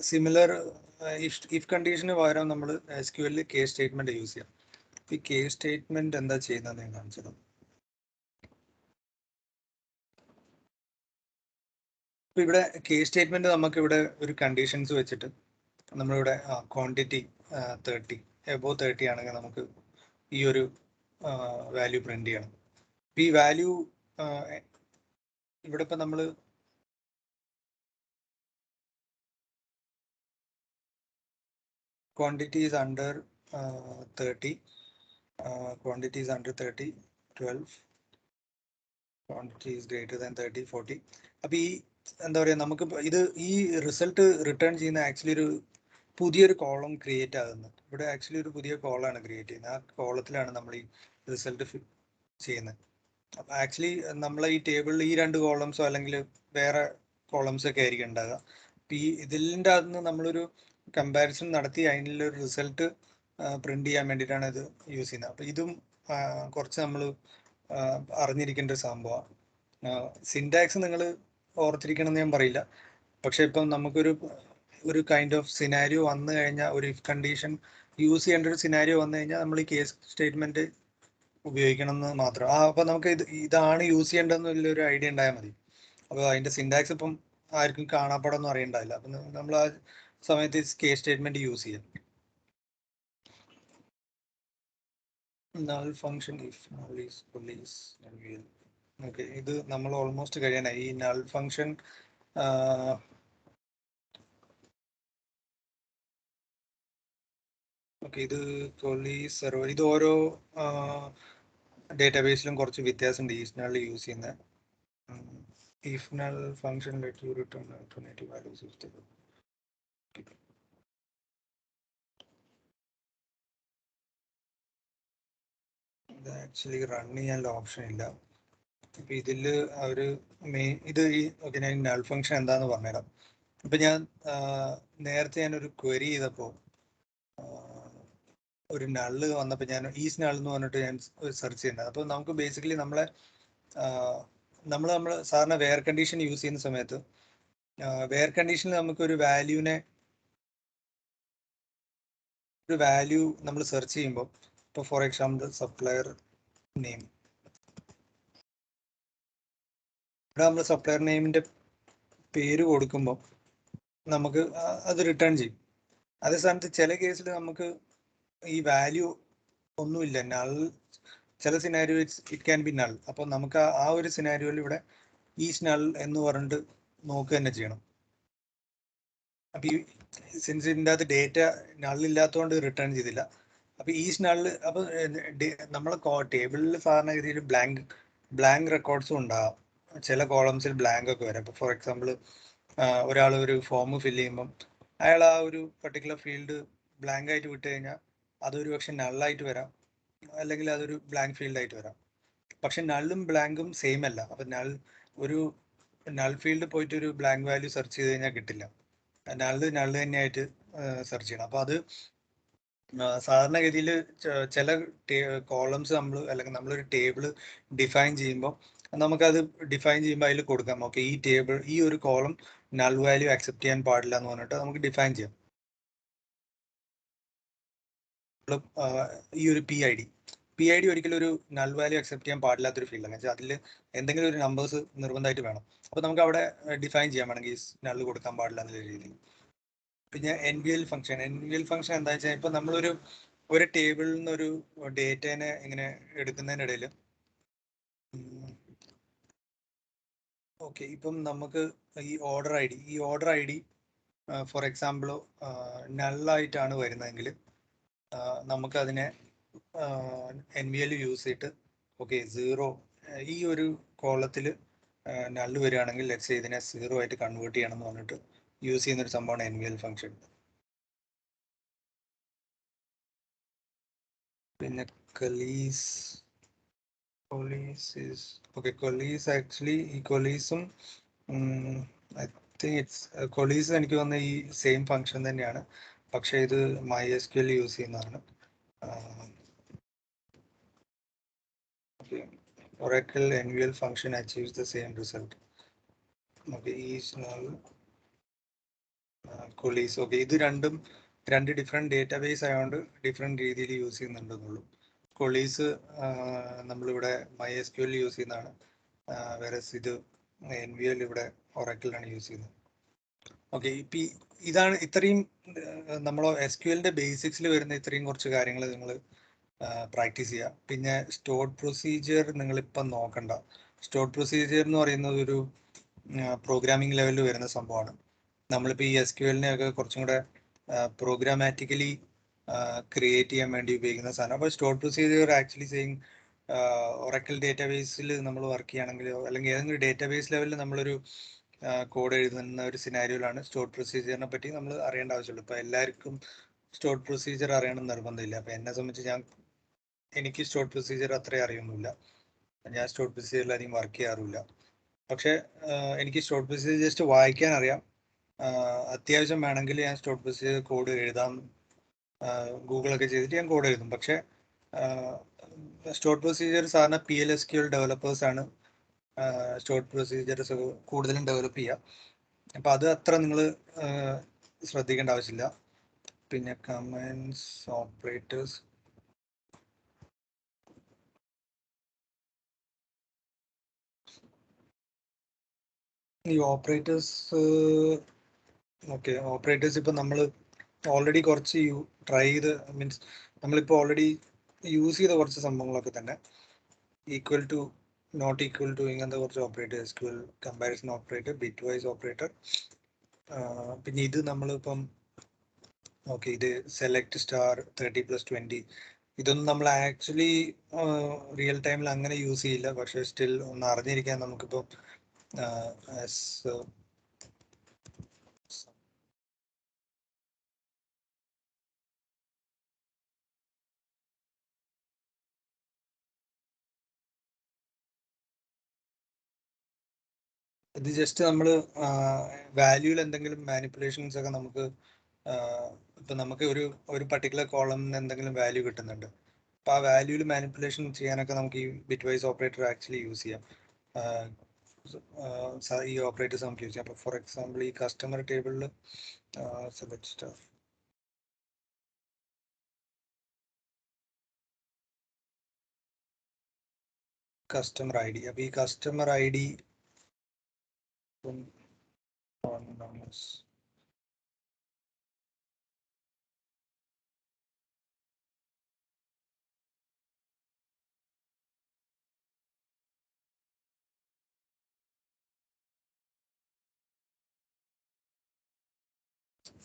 സിമിലർ ഇഫ് കണ്ടീഷന് പകരം നമ്മൾ SQL കേസ് സ്റ്റേറ്റ്മെന്റ് യൂസ് ചെയ്യാം. ഈ കേസ് സ്റ്റേറ്റ്മെന്റ് എന്താ ചെയ്യുന്നത് ഞാൻ കാണിച്ചത്. ഇപ്പൊ ഇവിടെ കേസ് സ്റ്റേറ്റ്മെന്റ് നമുക്ക് ഇവിടെ ഒരു കണ്ടീഷൻസ് വെച്ചിട്ട് നമ്മളിവിടെ ക്വാണ്ടിറ്റി 30 എബോവ് 30 ആണെങ്കിൽ നമുക്ക് ഈ ഒരു വാല്യൂ പ്രിന്റ് ചെയ്യണം. ഈ വാല്യൂ ഇവിടെ ഇപ്പൊ നമ്മൾ quantity is under 30, quantity is under 30, 12, quantity is greater than 30, 40. അപ്പൊ ഈ എന്താ പറയാ, നമുക്ക് ഇത് ഈ റിസൾട്ട് റിട്ടേൺ ചെയ്യുന്ന ആക്ച്വലി ഒരു പുതിയൊരു കോളം ക്രിയേറ്റ് ആകുന്നത്. ഇവിടെ ആക്ച്വലി ഒരു പുതിയ കോളാണ് ക്രിയേറ്റ് ചെയ്യുന്നത്. ആ കോളത്തിലാണ് നമ്മൾ ഈ റിസൾട്ട് ചെയ്യുന്നത്. അപ്പൊ ആക്ച്വലി നമ്മൾ ഈ ടേബിളിൽ ഈ 2 കോളംസോ അല്ലെങ്കിൽ വേറെ കോളംസ് ഒക്കെ ആയിരിക്കും ഉണ്ടാകുക. അപ്പൊ ഇതിൻ്റെ അകത്ത് നിന്ന് നമ്മളൊരു കമ്പാരിസൺ നടത്തി അതിനുള്ളൊരു റിസൾട്ട് പ്രിന്റ് ചെയ്യാൻ വേണ്ടിയിട്ടാണ് ഇത് യൂസ് ചെയ്യുന്നത്. അപ്പൊ ഇതും കുറച്ച് നമ്മൾ അറിഞ്ഞിരിക്കേണ്ട ഒരു സംഭവമാണ്. സിൻടാക്സ് നിങ്ങൾ ഓർത്തിരിക്കണം എന്ന് ഞാൻ പറയില്ല, പക്ഷെ ഇപ്പം നമുക്കൊരു കൈൻഡ് ഓഫ് സിനാരിയോ വന്നു കഴിഞ്ഞാൽ, ഒരു ഇഫ് കണ്ടീഷൻ യൂസ് ചെയ്യേണ്ട ഒരു സിനാരിയോ വന്നു കഴിഞ്ഞാൽ നമ്മൾ ഈ കേസ് സ്റ്റേറ്റ്മെന്റ് ഉപയോഗിക്കണം എന്ന് മാത്രം. അപ്പൊ നമുക്ക് ഇതാണ് യൂസ് ചെയ്യേണ്ടതെന്നുള്ളൊരു ഐഡിയ ഉണ്ടായാൽ മതി. അപ്പോൾ അതിന്റെ സിൻടാക്സ് ഇപ്പം ആർക്കും കാണാപ്പാടൊന്നും അറിയണ്ടാവില്ല. അപ്പം നമ്മൾ ആ സമയത്ത് കേസ് സ്റ്റേറ്റ്മെന്റ് യൂസ് ചെയ്യാം. null function if null is police. Okay, ഇത് നമ്മൾ ഓൾമോസ്റ്റ് കഴിയാനായി. ഈ null function ഓക്കെ, ഇത് പോലീസ് സെർവർ, ഇത് ഓരോ ഡേറ്റാബേസിലും കുറച്ച് വ്യത്യാസമുണ്ട് ഈ null യൂസ് ചെയ്യുന്ന. if null function let you return alternative values if the ഇത് ആക്ച്വലി റൺ ചെയ്യാനുള്ള ഓപ്ഷൻ ഇല്ല. ഇപ്പൊ ഇതില് അവര് മെയിൻ ഇത് ഓക്കെ, ഞാൻ നൾ ഫംഗ്ഷൻ എന്താന്ന് പറഞ്ഞുതരാം. ഇപ്പൊ ഞാൻ നേരത്തെ ഞാനൊരു ക്വരി ചെയ്തപ്പോൾ ഒരു നള്ള് വന്നപ്പോൾ ഞാൻ ഈസ് നൾ എന്ന് പറഞ്ഞിട്ട് ഞാൻ സെർച്ച് ചെയ്യുന്നത്. അപ്പോൾ നമുക്ക് ബേസിക്കലി നമ്മൾ സാധാരണ വെയർ കണ്ടീഷൻ യൂസ് ചെയ്യുന്ന സമയത്ത് വെയർ കണ്ടീഷനിൽ നമുക്ക് ഒരു വാല്യൂ നമ്മൾ സെർച്ച് ചെയ്യുമ്പോൾ, ഇപ്പോൾ ഫോർ എക്സാമ്പിൾ സപ്ലയർ നെയിം, ഇവിടെ നമ്മൾ സപ്ലയർ നെയിമിന്റെ പേര് കൊടുക്കുമ്പോൾ നമുക്ക് അത് റിട്ടേൺ ചെയ്യും. അതേ സ്ഥാനത്ത് ചില കേസിൽ നമുക്ക് ഈ വാല്യൂ ഒന്നുമില്ല, നൾ, ചില scenario it can be null. അപ്പോൾ നമുക്ക് ആ ഒരു സിനാരിയോയിൽ ഇവിടെ ഈസ് നൾ എന്ന് പറഞ്ഞിട്ട് നോക്കുക തന്നെ ചെയ്യണം. അപ്പൊ ഈ സിൻസ് ഇതിൻ്റെ അകത്ത് ഡേറ്റ നൾ ഇല്ലാത്തതുകൊണ്ട് റിട്ടേൺ ചെയ്തില്ല. അപ്പൊ ഈസ് നൾ, അപ്പൊ നമ്മളെ ടേബിളിൽ സാധാരണ രീതിയിൽ ബ്ലാങ്ക് റെക്കോർഡ്സും ഉണ്ടാകാം. ചില കോളംസിൽ ബ്ലാങ്ക് ഒക്കെ വരാം. ഇപ്പൊ ഫോർ എക്സാമ്പിൾ ഒരാൾ ഒരു ഫോം ഫില്ല് ചെയ്യുമ്പം അയാൾ ആ ഒരു പർട്ടിക്കുലർ ഫീൽഡ് ബ്ലാങ്ക് ആയിട്ട് വിട്ട് കഴിഞ്ഞാൽ അതൊരു പക്ഷെ നള്ളായിട്ട് വരാം, അല്ലെങ്കിൽ അതൊരു ബ്ലാങ്ക് ഫീൽഡ് ആയിട്ട് വരാം. പക്ഷെ നള്ളും ബ്ലാങ്കും സെയിം അല്ല. അപ്പൊ ഒരു നൾ ഫീൽഡ് പോയിട്ട് ഒരു ബ്ലാങ്ക് വാല്യൂ സെർച്ച് ചെയ്ത് കഴിഞ്ഞാൽ കിട്ടില്ല. നള്ള് തന്നെയായിട്ട് സെർച്ച് ചെയ്യണം. അപ്പൊ അത് സാധാരണഗതിയിൽ ചില കോളംസ് അല്ലെങ്കിൽ നമ്മളൊരു ടേബിൾ ഡിഫൈൻ ചെയ്യുമ്പോൾ നമുക്കത് ഡിഫൈൻ ചെയ്യുമ്പോൾ അതിൽ കൊടുക്കാം, ഓക്കെ ഈ ഒരു കോളം നൾ വാല്യൂ അക്സെപ്റ്റ് ചെയ്യാൻ പാടില്ല എന്ന് പറഞ്ഞിട്ട് നമുക്ക് ഡിഫൈൻ ചെയ്യാം. ഈ ഒരു പി ഐ ഡി ഒരിക്കലും ഒരു നൾ വാല്യൂ അക്സെപ്റ്റ് ചെയ്യാൻ പാടില്ലാത്തൊരു ഫീൽഡ് ആണ്. അതിൽ എന്തെങ്കിലും ഒരു നമ്പേഴ്സ് നിർബന്ധമായിട്ട് വേണം. അപ്പൊ നമുക്ക് അവിടെ ഡിഫൈൻ ചെയ്യാൻ വേണമെങ്കിൽ നൾ കൊടുക്കാൻ പാടില്ല എന്നുള്ള രീതിയിൽ. പിന്നെ NVL ഫംഗ്ഷൻ എന്താ വെച്ചാൽ ഇപ്പൊ നമ്മളൊരു ടേബിളിൽ നിന്ന് ഒരു ഡേറ്റനെ ഇങ്ങനെ എടുക്കുന്നതിനിടയിൽ ഓക്കെ, ഇപ്പം നമുക്ക് ഈ order I D for example നള്ളായിട്ടാണ് വരുന്നതെങ്കിൽ നമുക്ക് അതിനെ NVL യൂസ് ചെയ്തിട്ട് ഓക്കെ 0 ഈ ഒരു കോളത്തിൽ നള്ള് വരികയാണെങ്കിൽ ലെറ്റ്സ് ഇതിനെ 0 ആയിട്ട് കൺവേർട്ട് ചെയ്യണം എന്ന് പറഞ്ഞിട്ട് യൂസ് ചെയ്യുന്ന ഒരു സംഭവമാണ് NVL ഫംഗ്ഷൻ. പിന്നെ കൊളീസ് ആക്ച്വലി ഈ കൊളീസും ഐ തിങ്ക് കൊളീസ് എനിക്ക് തോന്നുന്ന ഈ സെയിം ഫംഗ്ഷൻ തന്നെയാണ്, പക്ഷെ ഇത് MySQL യൂസ് ചെയ്യുന്നതാണ്. Oracle NVL function achieves the same result. Okay, coalesce. Okay, ഇത് രണ്ട് ഡിഫറെന്റ് ഡേറ്റാബേസ് ആയതുകൊണ്ട് ഡിഫറെന്റ് രീതിയിൽ യൂസ് ചെയ്യുന്നുണ്ടെന്നുള്ളൂ. കൊളീസ് നമ്മളിവിടെ MySQL യൂസ് ചെയ്യുന്നതാണ്, വേറെ ഇത് NVL ഇവിടെ ഒറാക്കിളിലാണ് യൂസ് ചെയ്യുന്നത്. ഓക്കെ, ഇത്രയും നമ്മൾ SQLന്റെ ബേസിക്സിൽ വരുന്ന ഇത്രയും കുറച്ച് കാര്യങ്ങൾ നിങ്ങൾ പ്രാക്ടീസ് ചെയ്യുക. പിന്നെ സ്റ്റോർഡ് പ്രൊസീജിയർ നിങ്ങളിപ്പം നോക്കണ്ട. സ്റ്റോർഡ് പ്രൊസീജിയർ എന്ന് പറയുന്നത് ഒരു പ്രോഗ്രാമിംഗ് ലെവലിൽ വരുന്ന സംഭവമാണ്. നമ്മളിപ്പോൾ ഈ SQLനെ ഒക്കെ കുറച്ചും കൂടെ പ്രോഗ്രാമാറ്റിക്കലി ക്രിയേറ്റ് ചെയ്യാൻ വേണ്ടി ഉപയോഗിക്കുന്ന സാധനം. അപ്പോൾ stored procedure actually saying Oracle ഡേറ്റാബേസിൽ നമ്മൾ വർക്ക് ചെയ്യുകയാണെങ്കിലോ അല്ലെങ്കിൽ ഏതെങ്കിലും ഡേറ്റാബേസ് ലെവലിൽ നമ്മളൊരു കോഡ് എഴുതുന്ന ഒരു സിനാരിയോയിലാണ് സ്റ്റോർഡ് പ്രൊസീജിയറിനെ പറ്റി നമ്മൾ അറിയേണ്ട ആവശ്യമുള്ളൂ. ഇപ്പോൾ എല്ലാവർക്കും സ്റ്റോർഡ് പ്രൊസീജിയർ അറിയണം നിർബന്ധമില്ല. അപ്പോൾ എന്നെ സംബന്ധിച്ച് എനിക്ക് സ്റ്റോർഡ് പ്രൊസീജിയർ അത്രയും അറിയൊന്നുമില്ല. ഞാൻ സ്റ്റോർഡ് പ്രൊസീജിയറിൽ അധികം വർക്ക് ചെയ്യാറില്ല. പക്ഷേ എനിക്ക് സ്റ്റോർഡ് പ്രൊസീജിയർ ജസ്റ്റ് വായിക്കാൻ അറിയാം. അത്യാവശ്യം വേണമെങ്കിൽ ഞാൻ സ്റ്റോർഡ് പ്രൊസീജിയർ കോഡ് എഴുതാം, ഗൂഗിളൊക്കെ ചെയ്തിട്ട് ഞാൻ കോഡ് എഴുതും. പക്ഷേ സ്റ്റോർഡ് പ്രൊസീജിയർ സാധാരണ PLSQL ഡെവലപ്പേഴ്സ് ആണ് സ്റ്റോർഡ് പ്രൊസീജിയർസ് കൂടുതലും ഡെവലപ്പ് ചെയ്യുക. അപ്പം അത് അത്ര നിങ്ങൾ ശ്രദ്ധിക്കേണ്ട ആവശ്യമില്ല. പിന്നെ കമാൻഡ്സ്, ഓപ്പറേറ്റേഴ്സ്, ഈ ഓപ്പറേറ്റേഴ്സ് ഓക്കെ, ഓപ്പറേറ്റേഴ്സ് ഇപ്പം നമ്മൾ ഓൾറെഡി കുറച്ച് ട്രൈ ചെയ്ത് മീൻസ് നമ്മളിപ്പോൾ ഓൾറെഡി യൂസ് ചെയ്ത കുറച്ച് സംഭവങ്ങളൊക്കെ തന്നെ equal to, not equal to, ഇങ്ങനത്തെ കുറച്ച് operator, SQL comparison operator, bitwise operator. പിന്നെ ഇത് നമ്മളിപ്പം ഓക്കെ, ഇത് സെലക്ട് സ്റ്റാർ 30+20 ഇതൊന്നും നമ്മൾ ആക്ച്വലി റിയൽ ടൈമിൽ അങ്ങനെ യൂസ് ചെയ്യില്ല. പക്ഷെ സ്റ്റിൽ ഒന്ന് അറിഞ്ഞിരിക്കാൻ നമുക്കിപ്പോൾ ഇത് ജസ്റ്റ് നമ്മൾ വാല്യൂയിൽ എന്തെങ്കിലും മാനിപ്പുലേഷൻസ് ഒക്കെ നമുക്ക് ഇപ്പൊ നമുക്ക് ഒരു പർട്ടിക്കുലർ കോളമിന് എന്തെങ്കിലും വാല്യൂ കിട്ടുന്നുണ്ട്. അപ്പൊ ആ വാല്യൂയിൽ മാനിപ്പുലേഷൻ ചെയ്യാനൊക്കെ നമുക്ക് ഈ bitwise operator actually use ചെയ്യാം. ഈ ഓപ്പറേറ്റേഴ്സ് നമുക്ക് യൂസ് ചെയ്യാം. അപ്പൊ ഫോർ എക്സാമ്പിൾ ഈ കസ്റ്റമർ ടേബിളിൽ select star customer I D. അപ്പൊ ഈ കസ്റ്റമർ ഐ ഡി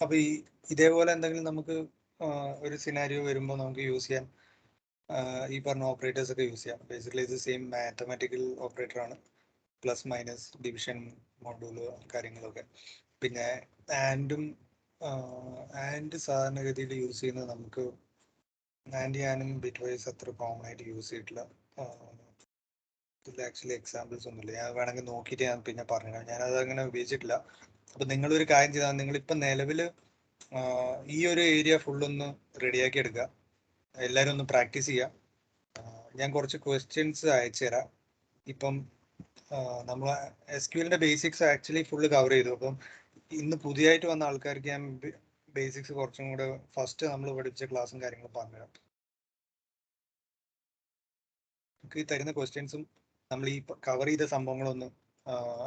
അപ്പൊ ഇതേപോലെ എന്തെങ്കിലും നമുക്ക് ഒരു സിനാരിയോ വരുമ്പോൾ നമുക്ക് യൂസ് ചെയ്യാൻ ഈ പറഞ്ഞ ഓപ്പറേറ്റേഴ്സ് ഒക്കെ യൂസ് ചെയ്യാം. ബേസിക്കലി ഇത് സെയിം മാത്തമാറ്റിക്കൽ ഓപ്പറേറ്റർ ആണ്, പ്ലസ് മൈനസ് ഡിവിഷൻ മോഡ്യൂള് കാര്യങ്ങളൊക്കെ. പിന്നെ ആൻഡ് സാധാരണഗതിയിൽ യൂസ് ചെയ്യുന്നത് നമുക്ക് ആൻഡ് ഞാനും ബിറ്റ് വൈസ് അത്ര കോമൺ ആയിട്ട് യൂസ് ചെയ്തിട്ടില്ല. ഇതിൽ ആക്ച്വലി എക്സാമ്പിൾസ് ഒന്നുമില്ല. ഞാൻ വേണമെങ്കിൽ നോക്കിയിട്ട് ഞാൻ പിന്നെ പറഞ്ഞു. ഞാനത് അങ്ങനെ ഉപയോഗിച്ചിട്ടില്ല. അപ്പൊ നിങ്ങളൊരു കാര്യം ചെയ്താൽ നിങ്ങളിപ്പം നിലവിൽ ഈ ഒരു ഏരിയ ഫുള്ളൊന്ന് റെഡിയാക്കി എടുക്കുക. എല്ലാവരും ഒന്ന് പ്രാക്ടീസ് ചെയ്യുക. ഞാൻ കുറച്ച് ക്വസ്റ്റ്യൻസ് അയച്ചു തരാം. ഇപ്പം നമ്മൾ SQLന്റെ ബേസിക്സ് ആക്ച്വലി ഫുള്ള് കവർ ചെയ്തു. അപ്പം ഇന്ന് പുതിയതായിട്ട് വന്ന ആൾക്കാർക്ക് ഞാൻ ബേസിക്സ് കുറച്ചും കൂടെ ഫസ്റ്റ് നമ്മൾ പഠിച്ച ക്ലാസ്സും കാര്യങ്ങളും പറഞ്ഞുതരാം. നമുക്ക് ഈ തരുന്ന ക്വസ്റ്റ്യൻസും നമ്മൾ ഈ കവർ ചെയ്ത സംഭവങ്ങളൊന്നും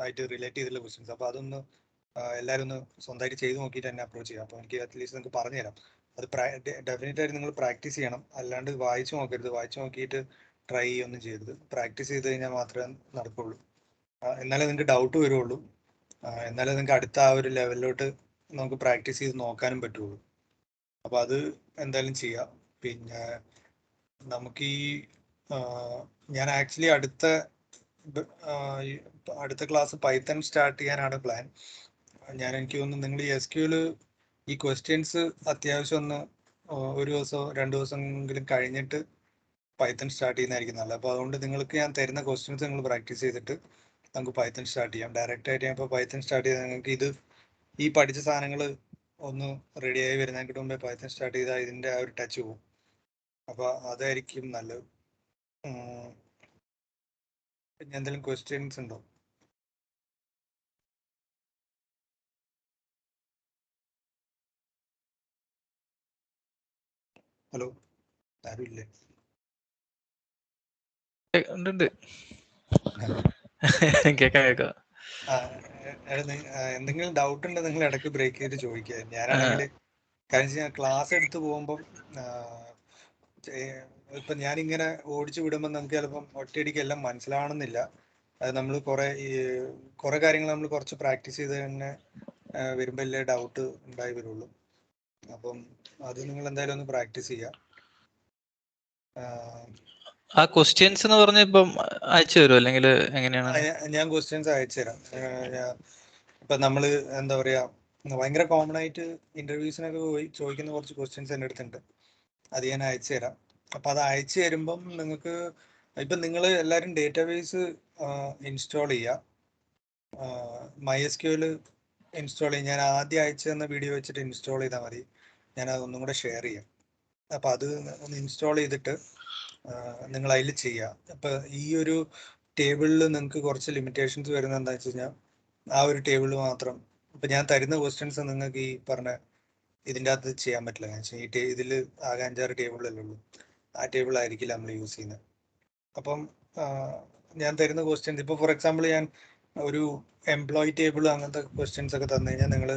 ആയിട്ട് റിലേറ്റ് ചെയ്തിട്ടുള്ള ക്വസ്റ്റ്യൻസ്. അപ്പോൾ അതൊന്ന് എല്ലാവരും ഒന്ന് സ്വന്തമായിട്ട് ചെയ്ത് നോക്കിയിട്ട് തന്നെ അപ്രോച്ച് ചെയ്യാം. അപ്പോൾ എനിക്ക് അറ്റ്ലീസ്റ്റ് നിങ്ങൾക്ക് പറഞ്ഞുതരാം. അത് ഡെഫിനറ്റ് ആയിട്ട് നിങ്ങൾ പ്രാക്ടീസ് ചെയ്യണം. അല്ലാണ്ട് വായിച്ചു നോക്കരുത്. വായിച്ചു നോക്കിയിട്ട് ട്രൈ ഒന്നും ചെയ്യരുത്. പ്രാക്ടീസ് ചെയ്ത് കഴിഞ്ഞാൽ മാത്രമേ നടക്കുള്ളൂ. എന്നാലേ നിങ്ങൾക്ക് ഡൗട്ട് വരുള്ളൂ. എന്നാലേ നിങ്ങൾക്ക് അടുത്ത ആ ഒരു ലെവലിലോട്ട് നമുക്ക് പ്രാക്ടീസ് ചെയ്ത് നോക്കാനും പറ്റുള്ളൂ. അപ്പൊ അത് എന്തായാലും ചെയ്യാം. പിന്നെ നമുക്ക് ഞാൻ ആക്ച്വലി അടുത്ത ക്ലാസ് പൈത്തൺ സ്റ്റാർട്ട് ചെയ്യാനാണ് പ്ലാൻ. എനിക്ക് തോന്നുന്നു നിങ്ങൾ ഈ SQL ഈ ക്വസ്റ്റ്യൻസ് അത്യാവശ്യം ഒന്ന് ഒരു ദിവസമോ 2 ദിവസമെങ്കിലും കഴിഞ്ഞിട്ട് പൈത്തൺ സ്റ്റാർട്ട് ചെയ്യുന്നതായിരിക്കും നല്ലത്. അപ്പോൾ അതുകൊണ്ട് നിങ്ങൾക്ക് ഞാൻ തരുന്ന ക്വസ്റ്റ്യൻസ് നിങ്ങൾ പ്രാക്ടീസ് ചെയ്തിട്ട് നമുക്ക് പൈത്തൺ സ്റ്റാർട്ട് ചെയ്യാം. ഡയറക്റ്റ് ആയിട്ട് ഞാൻ ഇപ്പോൾ പൈത്തൺ സ്റ്റാർട്ട് ചെയ്താൽ നിങ്ങൾക്ക് ഈ പഠിച്ച സാധനങ്ങൾ ഒന്ന് റെഡിയായി വരുന്നതിന് മുമ്പേ പൈത്തൺ സ്റ്റാർട്ട് ചെയ്താൽ ഇതിൻ്റെ ആ ഒരു ടച്ച് പോകും. അപ്പോൾ അതായിരിക്കും നല്ലത്. പിന്നെ എന്തെങ്കിലും ക്വസ്റ്റ്യൻസ് ഉണ്ടോ? ഹലോ, ആരും ഇല്ലേ? ഉണ്ട്. കേക്കാം. എന്തെങ്കിലും ഡൗട്ട് ഉണ്ടെങ്കിൽ നിങ്ങൾ ഇടയ്ക്ക് ബ്രേക്ക് ചെയ്ത് ചോദിക്കുക. ഞാനാണെങ്കിൽ കാര്യം ക്ലാസ് എടുത്ത് പോകുമ്പം ഇപ്പൊ ഞാനിങ്ങനെ ഓടിച്ചു വിടുമ്പോൾ നമുക്ക് ചിലപ്പം ഒറ്റയടിക്ക് എല്ലാം മനസ്സിലാവണമെന്നില്ല. അത് നമ്മൾ കുറെ കാര്യങ്ങൾ നമ്മൾ കുറച്ച് പ്രാക്ടീസ് ചെയ്ത് തന്നെ വരുമ്പോൾ അല്ലേ ഡൗട്ട് ഉണ്ടായി വരുള്ളൂ. അപ്പം അത് നിങ്ങൾ എന്തായാലും ഒന്ന് പ്രാക്ടീസ് ചെയ്യുക. ആ ക്വസ്റ്റ്യൻസ് എന്ന് പറഞ്ഞ ഇപ്പം അയച്ചു തരുമോ അല്ലെങ്കിൽ എങ്ങനെയാണ്? ഞാൻ ക്വസ്റ്റ്യൻസ് അയച്ചു തരാം. ഇപ്പൊ നമ്മള് എന്താ പറയാ, ഭയങ്കര കോമൺ ആയിട്ട് ഇന്റർവ്യൂസിനൊക്കെ പോയി ചോദിക്കുന്ന കുറച്ച് ക്വസ്റ്റ്യൻസ് എൻ്റെ അടുത്തുണ്ട്. അത് ഞാൻ അയച്ചു തരാം. അപ്പൊ അത് അയച്ചു തരുമ്പം നിങ്ങൾക്ക് ഇപ്പൊ നിങ്ങൾ എല്ലാവരും ഡേറ്റാബേസ് ഇൻസ്റ്റാൾ ചെയ്യുക. MySQL ഇൻസ്റ്റാൾ ചെയ്യും. ഞാൻ ആദ്യം അയച്ചു തന്ന വീഡിയോ വെച്ചിട്ട് ഇൻസ്റ്റാൾ ചെയ്താൽ മതി. ഞാൻ അതൊന്നും കൂടെ ഷെയർ ചെയ്യാം. അപ്പൊ അത് ഒന്ന് ഇൻസ്റ്റാൾ ചെയ്തിട്ട് നിങ്ങൾ അതിൽ ചെയ്യുക. അപ്പൊ ഈ ഒരു ടേബിളിൽ നിങ്ങൾക്ക് കുറച്ച് ലിമിറ്റേഷൻസ് വരുന്നത് എന്താ വെച്ച് കഴിഞ്ഞാൽ ആ ഒരു ടേബിൾ മാത്രം ഇപ്പൊ ഞാൻ തരുന്ന ക്വസ്റ്റ്യൻസ് നിങ്ങൾക്ക് ഈ പറഞ്ഞ ഇതിൻ്റെ അകത്ത് ചെയ്യാൻ പറ്റില്ല. ഇതിൽ ആകെ 5-6 ടേബിളല്ലേ ഉള്ളൂ. ആ ടേബിൾ ആയിരിക്കില്ല നമ്മൾ യൂസ് ചെയ്യുന്നത്. അപ്പം ഞാൻ തരുന്ന ക്വസ്റ്റ്യൻസ് ഇപ്പോൾ ഫോർ എക്സാമ്പിൾ ഞാൻ ഒരു എംപ്ലോയി ടേബിൾ അങ്ങനത്തെ ക്വസ്റ്റ്യൻസ് ഒക്കെ തന്നു കഴിഞ്ഞാൽ നിങ്ങൾ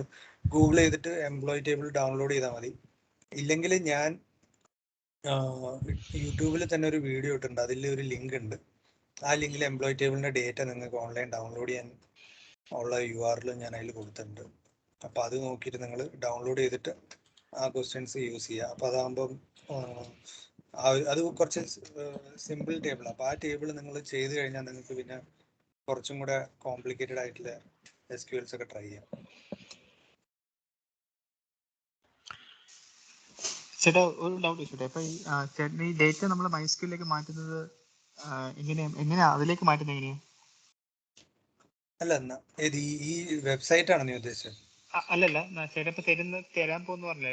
ഗൂഗിൾ ചെയ്തിട്ട് എംപ്ലോയി ടേബിൾ ഡൗൺലോഡ് ചെയ്താൽ മതി. ഇല്ലെങ്കിൽ ഞാൻ യൂട്യൂബിൽ തന്നെ ഒരു വീഡിയോ ഇട്ടിട്ടുണ്ട്. അതിൽ ഒരു ലിങ്ക് ഉണ്ട്. ആ ലിങ്കിൽ എംപ്ലോയി ടേബിളിന്റെ ഡേറ്റ നിങ്ങൾക്ക് ഓൺലൈൻ ഡൗൺലോഡ് ചെയ്യാൻ ഉള്ള URL ഞാൻ അതിൽ കൊടുത്തിട്ടുണ്ട്. അപ്പൊ അത് നോക്കിയിട്ട് നിങ്ങൾ ഡൗൺലോഡ് ചെയ്തിട്ട് ആ ക്വസ്റ്റ്യൻസ് യൂസ് ചെയ്യുക. അപ്പൊ അതാകുമ്പം അത് കുറച്ച് സിമ്പിൾ ടേബിൾ. അപ്പൊ ആ ടേബിൾ നിങ്ങൾ ചെയ്ത് കഴിഞ്ഞാൽ നിങ്ങൾക്ക് പിന്നെ കുറച്ചും കൂടെ കോംപ്ലിക്കേറ്റഡ് ആയിട്ടുള്ള SQLs ഒക്കെ ട്രൈ ചെയ്യാം. ചേട്ടാ ഒരു ഡൗട്ട് ചോദിച്ചോട്ടെ. അപ്പൊ ചേട്ടൻ ഈ ഡേറ്റ നമ്മൾ MySQLിലേക്ക് മാറ്റുന്നത് എങ്ങനെയാ അതിലേക്ക് മാറ്റുന്നത് എങ്ങനെയാ? അല്ല ഏത് ഈ വെബ്സൈറ്റ് ആണ് നീ ഉദ്ദേശിച്ചത്? അല്ലല്ല, ചിലപ്പോ തരാൻ പോകുന്ന പറഞ്ഞില്ലേ,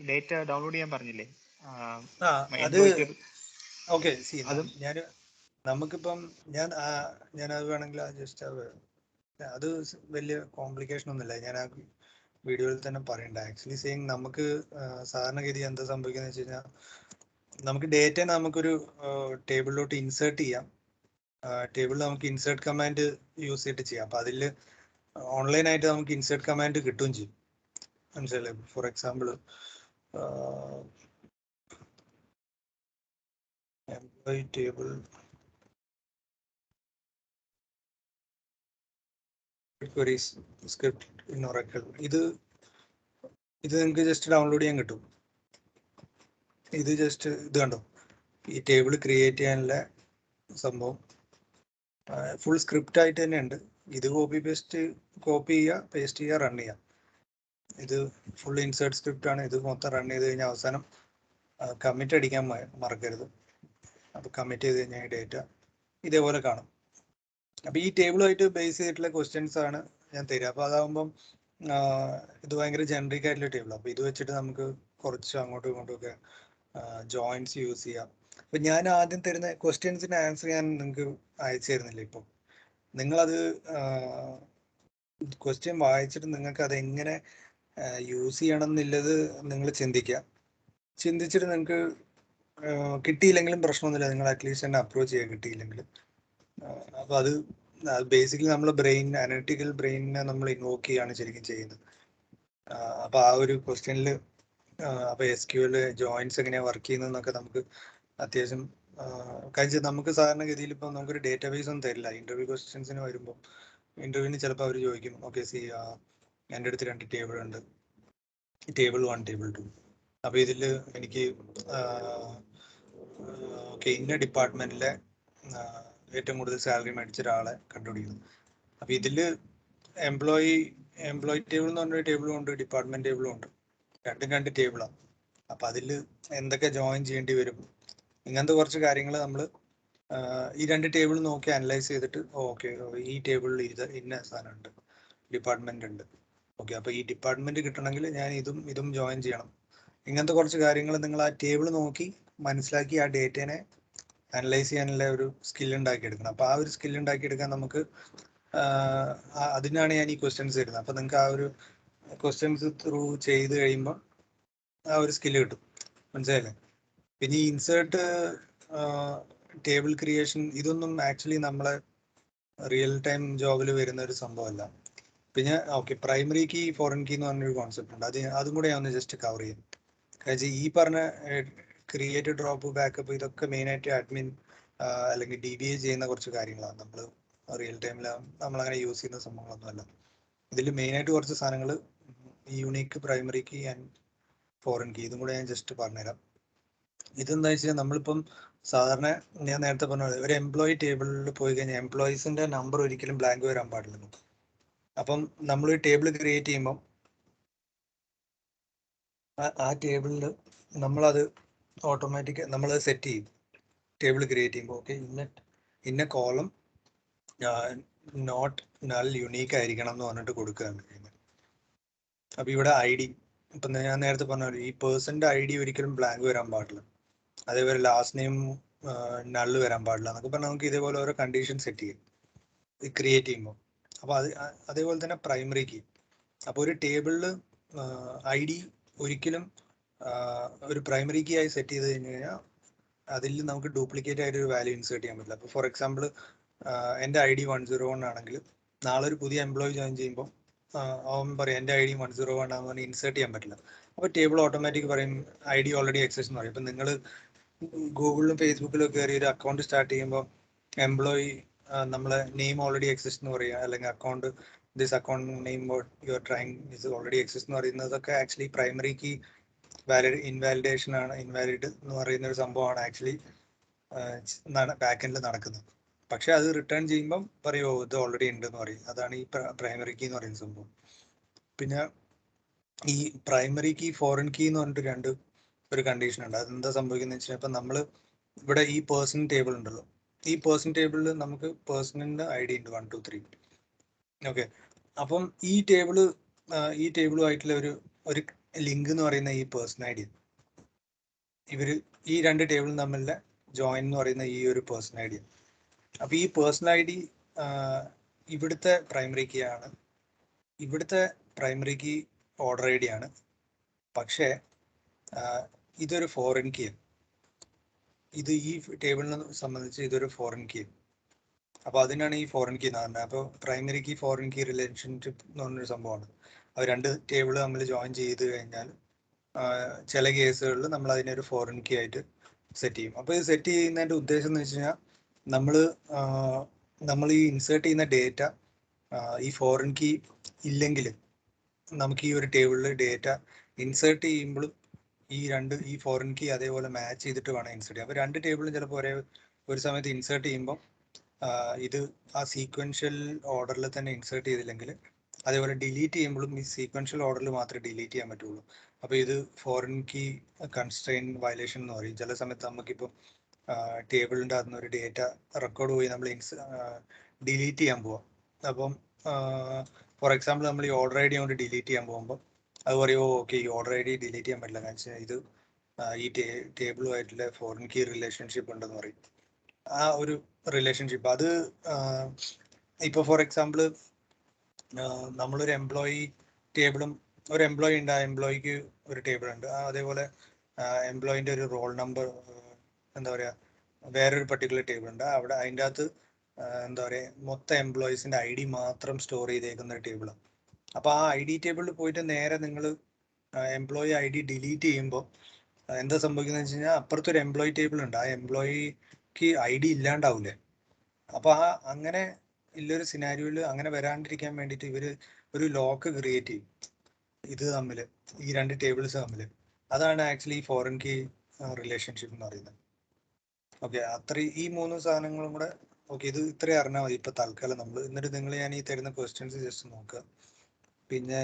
ഡേറ്റ ഡൗൺലോഡ് ചെയ്യാൻ പറഞ്ഞില്ലേ? അത് ഓക്കെ. അതും നമുക്കിപ്പം ഞാൻ അത് വേണമെങ്കിൽ ജസ്റ്റ് അത് വലിയ കോംപ്ലിക്കേഷൻ ഒന്നുമില്ല. ഞാൻ ആ വീഡിയോയിൽ തന്നെ പറയണ്ട. ആക്ച്വലി സെയിങ് നമുക്ക് സാധാരണഗതി എന്താ സംഭവിക്കുന്നത് വെച്ച് കഴിഞ്ഞാൽ, നമുക്ക് ഡേറ്റ നമുക്കൊരു ടേബിളിലോട്ട് ഇൻസേർട്ട് ചെയ്യാം. ടേബിളിൽ നമുക്ക് ഇൻസേർട്ട് കമാൻഡ് യൂസ് ചെയ്തിട്ട് ചെയ്യാം. അപ്പൊ അതിൽ ഓൺലൈനായിട്ട് നമുക്ക് ഇൻസേർട്ട് കമാൻഡ് കിട്ടുകയും ചെയ്യും. മനസ്സിലല്ലേ? For example employee table queries script in Oracle. ഇത് നിങ്ങൾക്ക് ജസ്റ്റ് ഡൗൺലോഡ് ചെയ്യാൻ കിട്ടും. ഇത് ജസ്റ്റ് ഇത് കണ്ടോ, ഈ ടേബിൾ ക്രിയേറ്റ് ചെയ്യാനുള്ള സംഭവം ഫുൾ സ്ക്രിപ്റ്റ് ആയിട്ട് തന്നെ ഉണ്ട്. ഇത് കോപ്പി ചെയ്യുക, പേസ്റ്റ് ചെയ്യുക, റൺ ചെയ്യുക. ഇത് ഫുൾ ഇൻസേർട്ട് സ്ക്രിപ്റ്റ് ആണ്. ഇത് മൊത്തം റൺ ചെയ്ത് കഴിഞ്ഞാൽ അവസാനം കമ്മിറ്റ് അടിക്കാൻ മറക്കരുത്. അപ്പൊ കമ്മിറ്റ് ചെയ്ത് കഴിഞ്ഞാൽ ഡേറ്റ ഇതേപോലെ കാണും. അപ്പൊ ഈ ടേബിളുമായിട്ട് ബേസ് ചെയ്തിട്ടുള്ള ക്വസ്റ്റ്യൻസ് ആണ് ഞാൻ തരിക. അപ്പൊ അതാകുമ്പം ഇത് ഭയങ്കര ജനറിക് ആയിട്ടുള്ള ടേബിൾ. അപ്പൊ ഇത് വെച്ചിട്ട് നമുക്ക് കുറച്ച് അങ്ങോട്ടും ഇങ്ങോട്ടും ഒക്കെ ജോയിൻസ് യൂസ് ചെയ്യാം. അപ്പൊ ഞാൻ ആദ്യം തരുന്ന ക്വസ്റ്റ്യൻസിന്റെ ആൻസർ ഞാൻ നിങ്ങൾക്ക് അയച്ചു തരുന്നില്ല. ഇപ്പം നിങ്ങളത് ക്വസ്റ്റ്യൻ വായിച്ചിട്ട് നിങ്ങൾക്ക് അത് എങ്ങനെ യൂസ് ചെയ്യണം എന്നുള്ളത് നിങ്ങൾ ചിന്തിച്ചിട്ട് നിങ്ങൾക്ക് കിട്ടിയില്ലെങ്കിലും പ്രശ്നമൊന്നുമില്ല. നിങ്ങൾ അറ്റ്ലീസ്റ്റ് എന്നെ അപ്രോച്ച് ചെയ്യാൻ കിട്ടിയില്ലെങ്കിൽ. അപ്പൊ അത് ബേസിക്കലി നമ്മൾ അനലിറ്റിക്കൽ ബ്രെയിനിനെ നമ്മൾ ഇൻവോക്ക് ചെയ്യാണ് ശരിക്കും ചെയ്യുന്നത്. അപ്പൊ ആ ഒരു ക്വസ്റ്റ്യനിൽ അപ്പൊ SQL ജോയിൻസ് എങ്ങനെയാണ് വർക്ക് ചെയ്യുന്നതെന്നൊക്കെ നമുക്ക് അത്യാവശ്യം കഴിച്ച് നമുക്ക് സാധാരണഗതിയിൽ ഇപ്പം നമുക്കൊരു ഡേറ്റാബേസ് ഒന്നും തരില്ല. ഇന്റർവ്യൂ ക്വസ്റ്റ്യൻസിന് വരുമ്പോൾ ഇന്റർവ്യൂവിന് ചിലപ്പോൾ അവർ ചോദിക്കും, ഓക്കെ എൻ്റെ അടുത്ത് 2 ടേബിൾ ഉണ്ട്, ടേബിൾ 1, ടേബിൾ 2. അപ്പൊ ഇതിൽ എനിക്ക് ഇന്ന ഡിപ്പാർട്ട്മെന്റിലെ ഏറ്റവും കൂടുതൽ സാലറി മേടിച്ച ഒരാളെ കണ്ടുപിടിക്കുന്നു. അപ്പൊ ഇതില് എംപ്ലോയി ടേബിൾ എന്ന് പറഞ്ഞൊരു ടേബിളും ഉണ്ട്, ഡിപ്പാർട്ട്മെന്റ് ടേബിളും ഉണ്ട്. രണ്ടും 2 ടേബിളാണ്. അപ്പൊ അതിൽ എന്തൊക്കെ ജോയിൻ ചെയ്യേണ്ടി വരും, ഇങ്ങനത്തെ കുറച്ച് കാര്യങ്ങൾ നമ്മൾ ഈ 2 ടേബിൾ നോക്കി അനലൈസ് ചെയ്തിട്ട് ഓക്കെ ഈ ടേബിളിൽ ഇന്ന സാധനം ഉണ്ട്, ഡിപ്പാർട്ട്മെന്റ് ഉണ്ട്. ഓക്കെ, അപ്പൊ ഈ ഡിപ്പാർട്ട്മെന്റ് കിട്ടണമെങ്കിൽ ഞാൻ ഇതും ജോയിൻ ചെയ്യണം. ഇങ്ങനത്തെ കുറച്ച് കാര്യങ്ങൾ നിങ്ങൾ ആ ടേബിൾ നോക്കി മനസ്സിലാക്കി ആ ഡേറ്റനെ അനലൈസ് ചെയ്യാനുള്ള ഒരു സ്കിൽ ഉണ്ടാക്കിയെടുക്കണം. അപ്പൊ ആ ഒരു സ്കിൽ ഉണ്ടാക്കിയെടുക്കാൻ നമുക്ക് അതിനാണ് ഞാൻ ഈ ക്വസ്റ്റ്യൻസ് തരുന്നത്. അപ്പൊ നിങ്ങൾക്ക് ആ ഒരു ക്വസ്റ്റ്യൻസ് ത്രൂ ചെയ്ത് കഴിയുമ്പോൾ ആ ഒരു സ്കില്ല് കിട്ടും. മനസ്സിലായില്ലേ? പിന്നെ ഈ ഇൻസേർട്ട് ടേബിൾ ക്രിയേഷൻ ഇതൊന്നും ആക്ച്വലി നമ്മളെ റിയൽ ടൈം ജോബിൽ വരുന്ന ഒരു സംഭവമല്ല. പിന്നെ പ്രൈമറി കീ, ഫോറിൻ കീ എന്ന് പറഞ്ഞൊരു കോൺസെപ്റ്റ് ഉണ്ട്. അതും കൂടെ ഞാൻ ഒന്ന് ജസ്റ്റ് കവർ ചെയ്യും. കാരണം ഈ പറഞ്ഞ ക്രിയേറ്റ്, ഡ്രോപ്പ്, ബാക്കപ്പ് ഇതൊക്കെ മെയിനായിട്ട് അഡ്മിൻ അല്ലെങ്കിൽ DBA ചെയ്യുന്ന കുറച്ച് കാര്യങ്ങളാണ്. നമ്മൾ റിയൽ ടൈമിൽ നമ്മളങ്ങനെ യൂസ് ചെയ്യുന്ന സംഭവങ്ങളൊന്നുമല്ല. ഇതിൽ മെയിനായിട്ട് കുറച്ച് സാധനങ്ങൾ unique, primary key and foreign key, ഇതും കൂടെ ഞാൻ ജസ്റ്റ് പറഞ്ഞുതരാം. ഇതെന്താ വെച്ചാൽ നമ്മളിപ്പം സാധാരണ ഞാൻ നേരത്തെ പറഞ്ഞ ഒരു എംപ്ലോയി ടേബിളിൽ പോയി കഴിഞ്ഞാൽ എംപ്ലോയീസിന്റെ നമ്പർ ഒരിക്കലും ബ്ലാങ്ക് വരാൻ പാടില്ല. അപ്പം നമ്മൾ ടേബിൾ ക്രിയേറ്റ് ചെയ്യുമ്പോൾ ആ ടേബിളിൽ നമ്മളത് ഓട്ടോമാറ്റിക് നമ്മളത് സെറ്റ് ചെയ്യും. ടേബിൾ ക്രിയേറ്റ് ചെയ്യുമ്പോൾ ഇന്ന കോളം നോട്ട് നൾ യുണീക്ക് ആയിരിക്കണം എന്ന് പറഞ്ഞിട്ട് കൊടുക്കുകയാണ് ചെയ്യുന്നത്. അപ്പൊ ഇവിടെ ID, ഇപ്പൊ ഞാൻ നേരത്തെ പറഞ്ഞ ഈ പേഴ്സന്റെ ID ഒരിക്കലും ബ്ലാങ്ക് വരാൻ പാടില്ല. അതേപോലെ ലാസ്റ്റ് നെയിം നള്ള് വരാൻ പാടില്ല എന്നൊക്കെ പറഞ്ഞാൽ നമുക്ക് ഇതേപോലെ ഓരോ കണ്ടീഷൻ സെറ്റ് ചെയ്യും ക്രിയേറ്റ് ചെയ്യുമ്പോൾ. അപ്പൊ അതേപോലെ തന്നെ പ്രൈമറി കീ. അപ്പൊ ഒരു ടേബിളിൽ ID ഒരിക്കലും ഒരു പ്രൈമറി കീ ആയി സെറ്റ് ചെയ്ത് കഴിഞ്ഞ് കഴിഞ്ഞാൽ അതിൽ നമുക്ക് ഡ്യൂപ്ലിക്കേറ്റ് ആയിട്ട് ഒരു വാല്യൂ ഇൻസേർട്ട് ചെയ്യാൻ പറ്റില്ല. അപ്പോൾ ഫോർ എക്സാമ്പിൾ എൻ്റെ ID 101 ആണെങ്കിൽ നാളെ ഒരു പുതിയ എംപ്ലോയി ജോയിൻ ചെയ്യുമ്പോൾ അവൻ പറയും എൻ്റെ ID 101 ആണെന്ന് പറഞ്ഞ് ഇൻസേർട്ട് ചെയ്യാൻ പറ്റില്ല. അപ്പോൾ ടേബിൾ ഓട്ടോമാറ്റിക് പറയും ID ഓൾറെഡി എക്സിസ്റ്റ് എന്ന് പറയും. ഇപ്പം നിങ്ങൾ ഗൂഗിളിലും ഫേസ്ബുക്കിലും കയറി ഒരു അക്കൗണ്ട് സ്റ്റാർട്ട് ചെയ്യുമ്പോൾ എംപ്ലോയി നമ്മളെ നെയിം ഓൾറെഡി എക്സിസ്റ്റ് എന്ന് പറയുക, അല്ലെങ്കിൽ account this account name your trying is already exist എന്ന് പറയുന്നതൊക്കെ ആക്ച്വലി പ്രൈമറി കീ ഇൻവാലിഡേഷൻ ആണ്. ഇൻവാലിഡ് എന്ന് പറയുന്ന ഒരു സംഭവമാണ് ആക്ച്വലി ബാക്ക് എൻഡിൽ നടക്കുന്നത്. പക്ഷെ അത് റിട്ടേൺ ചെയ്യുമ്പം പറയുമോ ഇത് ഓൾറെഡി ഉണ്ട് എന്ന് പറയും. അതാണ് ഈ പ്രൈമറി കീ എന്ന് പറയുന്ന സംഭവം. പിന്നെ ഈ പ്രൈമറി കീ, ഫോറിൻ കീ എന്ന് പറഞ്ഞിട്ട് ഒരു കണ്ടീഷൻ ഉണ്ട്. അതെന്താ സംഭവിക്കുന്നത് വെച്ചാൽ ഇപ്പം നമ്മൾ ഇവിടെ ഈ പേഴ്സൺ ടേബിൾ ഉണ്ടല്ലോ, ഈ പേഴ്സൺ ടേബിളിൽ നമുക്ക് പേഴ്സണിന്റെ ID ഉണ്ട് 1, 2, 3. ഓക്കെ, അപ്പം ഈ ടേബിളുമായിട്ടുള്ള ഒരു ലിങ്ക് എന്ന് പറയുന്ന ഈ പേഴ്സൺ ഐ ഡി, ഈ രണ്ട് ടേബിളും തമ്മിലുള്ള ജോയിൻ എന്ന് പറയുന്ന ഈ ഒരു പേഴ്സൺ ഐ ഡി. അപ്പൊ ഈ പേഴ്സൺ ഐ ഡി ഇവിടുത്തെ പ്രൈമറി കീ ആണ്, ഇവിടുത്തെ primary key order I D ആണ്. പക്ഷേ ഇതൊരു ഫോറിൻ കീ. ഇത് ഈ ടേബിളിനെ സംബന്ധിച്ച് ഇതൊരു ഫോറിൻ കീ. അപ്പൊ അതിനാണ് ഈ ഫോറിൻ കീ എന്ന് പറഞ്ഞത്. അപ്പോൾ primary key foreign key relationship എന്ന് പറഞ്ഞൊരു സംഭവമാണ്. അത് രണ്ട് ടേബിൾ നമ്മൾ ജോയിൻ ചെയ്ത് കഴിഞ്ഞാൽ ചില കേസുകളിൽ നമ്മൾ അതിനെ ഒരു ഫോറിൻ കീ ആയിട്ട് സെറ്റ് ചെയ്യും. അപ്പോൾ ഇത് സെറ്റ് ചെയ്യുന്നതിന്റെ ഉദ്ദേശം എന്ന് വെച്ച് കഴിഞ്ഞാൽ നമ്മൾ ഈ ഇൻസേർട്ട് ചെയ്യുന്ന ഡേറ്റ ഈ ഫോറിൻ കീ ഇല്ലെങ്കിൽ നമുക്ക് ഈ ഒരു ടേബിളിൽ ഡേറ്റ ഇൻസേർട്ട് ചെയ്യുമ്പോഴും ഈ ഫോറിൻ കീ അതേപോലെ മാച്ച് ചെയ്തിട്ട് വേണം ഇൻസേർട്ട് ചെയ്യാൻ. അപ്പോൾ രണ്ട് ടേബിളും ചിലപ്പോൾ ഒരു സമയത്ത് ഇൻസേർട്ട് ചെയ്യുമ്പോൾ ഇത് ആ സീക്വൻഷ്യൽ ഓർഡറിൽ തന്നെ ഇൻസേർട്ട് ചെയ്തില്ലെങ്കിൽ അതേപോലെ ഡിലീറ്റ് ചെയ്യുമ്പോഴും ഈ സീക്വൻഷ്യൽ ഓർഡറിൽ മാത്രമേ ഡിലീറ്റ് ചെയ്യാൻ പറ്റുള്ളൂ. അപ്പോൾ ഇത് ഫോറിൻ കീ കൺസ്ട്രെയിൻ വയലേഷൻ എന്ന് പറയും. ചില സമയത്ത് നമുക്കിപ്പോൾ ടേബിളിൻ്റെ അകത്തുനിന്ന് ഒരു ഡേറ്റ റെക്കോർഡ് പോയി നമ്മൾ ഡിലീറ്റ് ചെയ്യാൻ പോവാം. അപ്പം ഫോർ എക്സാമ്പിൾ നമ്മൾ ഈ ഓർഡർ ഐ ഡി കൊണ്ട് ഡിലീറ്റ് ചെയ്യാൻ പോകുമ്പോൾ അത് പറയുമോ ഓക്കെ ഈ ഓർഡർ ഐ ഡി ഡിലീറ്റ് ചെയ്യാൻ പറ്റില്ല, കാരണം വെച്ചാൽ ഇത് ഈ ടേബിളുമായിട്ടുള്ള ഫോറിൻ കീ റിലേഷൻഷിപ്പ് ഉണ്ടെന്ന് പറയും. ആ ഒരു റിലേഷൻഷിപ്പ് അത് ഇപ്പോൾ ഫോർ എക്സാമ്പിൾ നമ്മളൊരു എംപ്ലോയി ടേബിളും ഒരു എംപ്ലോയി ഉണ്ട്, ആ എംപ്ലോയിക്ക് ഒരു ടേബിൾ ഉണ്ട്. അതേപോലെ എംപ്ലോയിൻ്റെ ഒരു റോൾ നമ്പർ എന്താ പറയുക വേറൊരു പർട്ടിക്കുലർ ടേബിൾ ഉണ്ട്. അവിടെ അതിൻ്റെ അകത്ത് എന്താ പറയുക മൊത്തം എംപ്ലോയീസിൻ്റെ ഐ ഡി മാത്രം സ്റ്റോർ ചെയ്തേക്കുന്ന ഒരു ടേബിളാണ്. അപ്പോൾ ആ ഐ ഡി ടേബിളിൽ പോയിട്ട് നേരെ നിങ്ങൾ എംപ്ലോയി ഐ ഡി ഡിലീറ്റ് ചെയ്യുമ്പോൾ എന്താ സംഭവിക്കുന്നത് വെച്ച് കഴിഞ്ഞാൽ അപ്പുറത്തൊരു എംപ്ലോയി ടേബിൾ ഉണ്ട്, ആ എംപ്ലോയിക്ക് ഐ ഡി ഇല്ലാണ്ടാവില്ലേ. അപ്പോൾ അങ്ങനെ ഉള്ളൊരു സിനാരിയോയിൽ അങ്ങനെ വരാണ്ടിരിക്കാൻ വേണ്ടിയിട്ട് ഇവർ ഒരു ലോക്ക് ക്രിയേറ്റ് ചെയ്യും ഇത് തമ്മിൽ, ഈ രണ്ട് ടേബിൾസ് തമ്മിൽ. അതാണ് ആക്ച്വലി ഫോറിൻ കീ റിലേഷൻഷിപ്പ് എന്ന് പറയുന്നത്. ഓക്കെ, ഈ മൂന്ന് സാധനങ്ങളും കൂടെ ഓക്കെ, ഇത് ഇത്രയും അറിഞ്ഞാൽ മതി ഇപ്പൊ തൽക്കാലം നമ്മൾ. എന്നിട്ട് ഞാൻ ഈ തരുന്ന ക്വസ്റ്റ്യൻസ് ജസ്റ്റ് നോക്കുക. പിന്നെ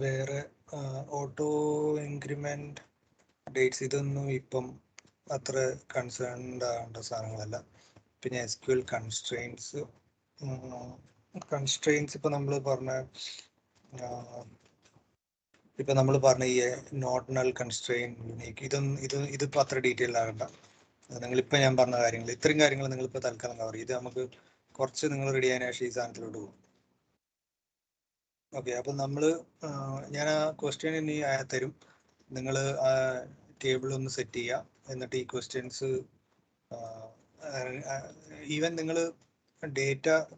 വേറെ ഓട്ടോ ഇൻക്രിമെന്റ് ഡേറ്റ്സ് ഇതൊന്നും ഇപ്പം അത്ര കൺസേൺഡ് ആവേണ്ട സാധനങ്ങളല്ല. പിന്നെ SQL കൺസ്ട്രെയിൻസ് ഇപ്പൊ നമ്മൾ പറഞ്ഞ ഈ നോട്ട് നൾ കൺസ്ട്രെയിൻ യൂണിക് ഇതിപ്പോ അത്ര ഡീറ്റെയിൽ ആകണ്ട. നിങ്ങളിപ്പോൾ ഞാൻ പറഞ്ഞ കാര്യങ്ങൾ ഇത്രയും കാര്യങ്ങൾ നിങ്ങളിപ്പോൾ തൽക്കാലം കവർ ചെയ്ത് നമുക്ക് കുറച്ച് നിങ്ങൾ റെഡി ആയതിനു ശേഷം ഈ സാധനത്തിലോട്ട് പോകും. ഓക്കെ, അപ്പം ഞാൻ ആ ക്വസ്റ്റ്യൻ ഇനി തരും, നിങ്ങൾ ആ ടേബിൾ ഒന്ന് സെറ്റ് ചെയ്യുക. എന്നിട്ട് ഈ ക്വസ്റ്റ്യൻസ് ഈവൻ നിങ്ങൾ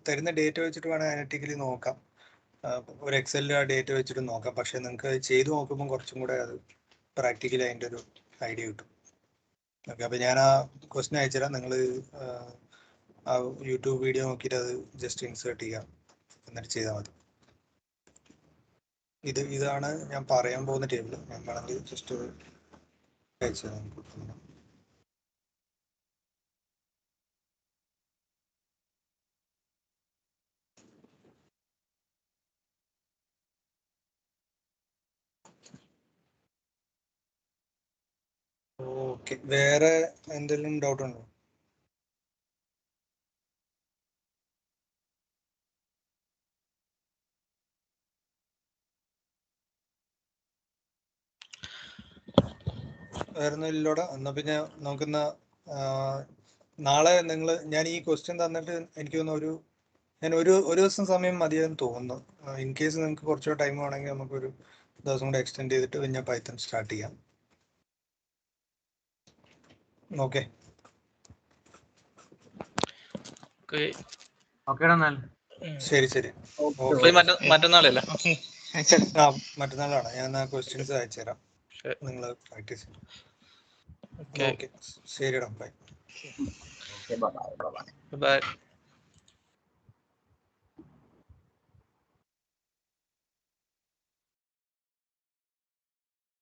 തരുന്ന ഡേറ്റ വെച്ചിട്ട് വേണം അനലിറ്റിക്കലി നോക്കാം. ഒരു എക്സലിൽ ആ ഡേറ്റ വെച്ചിട്ട് നോക്കാം. പക്ഷെ നിങ്ങൾക്ക് ചെയ്ത് നോക്കുമ്പോൾ കുറച്ചും കൂടെ അത് പ്രാക്ടിക്കലി അതിൻ്റെ ഒരു ഐഡിയ കിട്ടും. ഓക്കെ, അപ്പോൾ ഞാൻ ആ ക്വസ്റ്റ്യൻ അയച്ചുതരാം. നിങ്ങൾ ആ യൂട്യൂബ് വീഡിയോ നോക്കിയിട്ട് അത് ജസ്റ്റ് ഇൻസേർട്ട് ചെയ്യാം, എന്നിട്ട് ചെയ്താൽ മതി. ഇതാണ് ഞാൻ പറയാൻ പോകുന്ന ടേബിൾ. ഞാൻ വേണമെങ്കിൽ ജസ്റ്റ് അയച്ചു തരാം. ഓക്കെ, വേറെ എന്തെങ്കിലും ഡൗട്ട് ഉണ്ടോ? വേറൊന്നും ഇല്ലോടാ. എന്നാ പിന്നെ നമുക്കിന്ന നാളെ ഞാൻ ഈ ക്വസ്റ്റ്യൻ തന്നിട്ട് എനിക്ക് തോന്നുന്നു ഞാൻ ഒരു ദിവസം സമയം മതിയെന്ന് തോന്നുന്നു. ഇൻ കേസ് നിങ്ങൾക്ക് കുറച്ചുകൂടെ ടൈം വേണമെങ്കിൽ നമുക്കൊരു ദിവസം കൂടെ എക്സ്റ്റെൻഡ് ചെയ്തിട്ട് പിന്നെ പൈത്തൺ സ്റ്റാർട്ട് ചെയ്യാം. ഓക്കെ, ശരി. മറ്റന്നാളല്ലേ? മറ്റന്നാളാണ്. ഞാൻ ആ ക്വസ്റ്റ്യൻസ് അയച്ചുതരാം, നിങ്ങൾ പ്രാക്ടീസ് ചെയ്യും. ഓക്കെ, ശരിടാ, ബൈ. ബൈ.